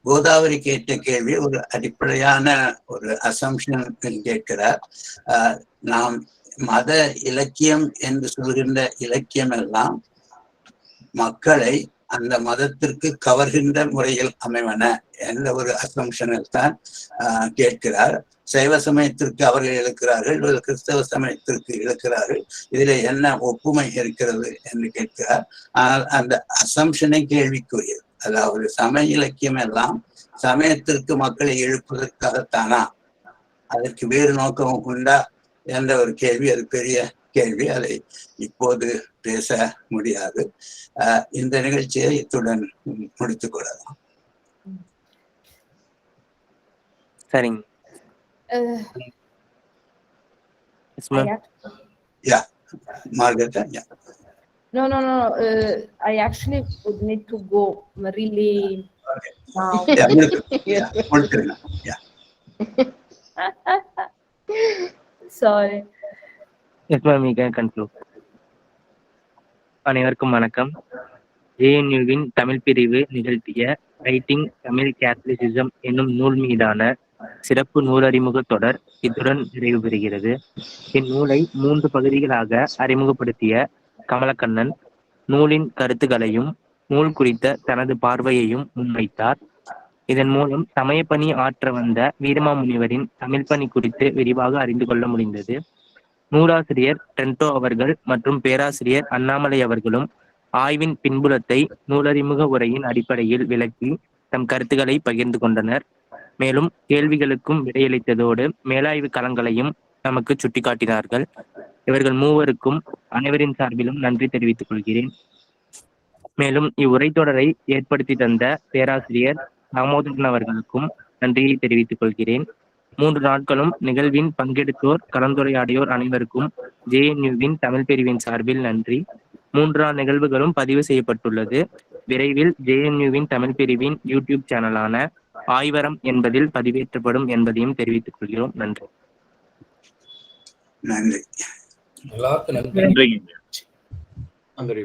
கோதாவரி கேட்ட கேள்வி ஒரு அடிப்படையான ஒரு அசம்ஷன் கேட்கிறார். நாம் மத இலக்கியம் என்று சொல்கின்ற இலக்கியம் எல்லாம் மக்களை அந்த மதத்திற்கு கவர்கின்ற முறையில் அமைவன என்ற ஒரு அசம்ஷனில் தான் கேட்கிறார். சைவ சமயத்திற்கு அவர்கள் இழுக்கிறார்கள், கிறிஸ்தவ சமயத்திற்கு இழுக்கிறார்கள், இதில் என்ன ஒப்புமை இருக்கிறது என்று கேட்கிறார். ஆனால் அந்த அசம்ஷனை கேள்விக்குரியது. அதாவது சமய இலக்கியம் எல்லாம் சமயத்திற்கு மக்களை எழுப்புவதற்காகத்தானா, அதற்கு வேறு நோக்கம் உண்டா என்ற ஒரு கேள்வி, அது பெரிய கேள்வி. அதை இப்போது பேச முடியாது. இந்த நிகழ்ச்சியை இத்துடன் முடித்துக் கொள்ளலாம். சரிங்க. Yeah, Margherita. Yeah. No. I actually would need to go really now. Yeah. Sorry. Yes, ma'am, you can conclude. அனைவருக்கும் வணக்கம். ஜேஎன்யூவின் தமிழ் பிரிவு நிகழ்த்திய ரைட்டிங் தமிழ் கேத்தலிசிசம் என்னும் நூல் மீதான சிறப்பு நூலறிமுக தொடர் இத்துடன் நிறைவு பெறுகிறது. இந்நூலை 3 பகுதிகளாக அறிமுகப்படுத்திய கமலக்கண்ணன் நூலின் கருத்துக்களையும் நூல் குறித்த தனது பார்வையையும் முன்வைத்தார். இதன் மூலம் சமயப்பணி ஆற்ற வந்த வீரமாமுனிவரின் தமிழ் பணி குறித்து விரிவாக அறிந்து கொள்ள முடிந்தது. நூலாசிரியர் டென்டோ அவர்கள் மற்றும் பேராசிரியர் அண்ணாமலை அவர்களும் ஆய்வின் பின்புலத்தை நூலறிமுக உரையின் அடிப்படையில் விளக்கி தம் கருத்துக்களை பகிர்ந்து கொண்டனர். மேலும் கேள்விகளுக்கும் விடையளித்ததோடு மேலாய்வு களங்களையும் நமக்கு சுட்டிக்காட்டினார்கள். இவர்கள் மூவருக்கும் அனைவரின் சார்பிலும் நன்றி தெரிவித்துக் கொள்கிறேன். மேலும் இவ்வுரைத்தொடரை ஏற்படுத்தி தந்த பேராசிரியர் தாமோதரன் அவர்களுக்கும் நன்றியை தெரிவித்துக் கொள்கிறேன். 3 நாட்களும் நிகழ்வின் பங்கெடுத்தோர் கலந்துரையாடியோர் அனைவருக்கும் ஜேஎன்யூவின் தமிழ் பிரிவின் சார்பில் நன்றி. 3 நாள் நிகழ்வுகளும் பதிவு செய்யப்பட்டுள்ளது. விரைவில் ஜேஎன்யூவின் தமிழ் பிரிவின் யூடியூப் சேனலான ஆய்வரம் என்பதில் பதிவேற்றப்படும் என்பதையும் தெரிவித்துக் கொள்கிறோம். நன்றி. எல்லாருக்கும் நன்றி. நன்றி.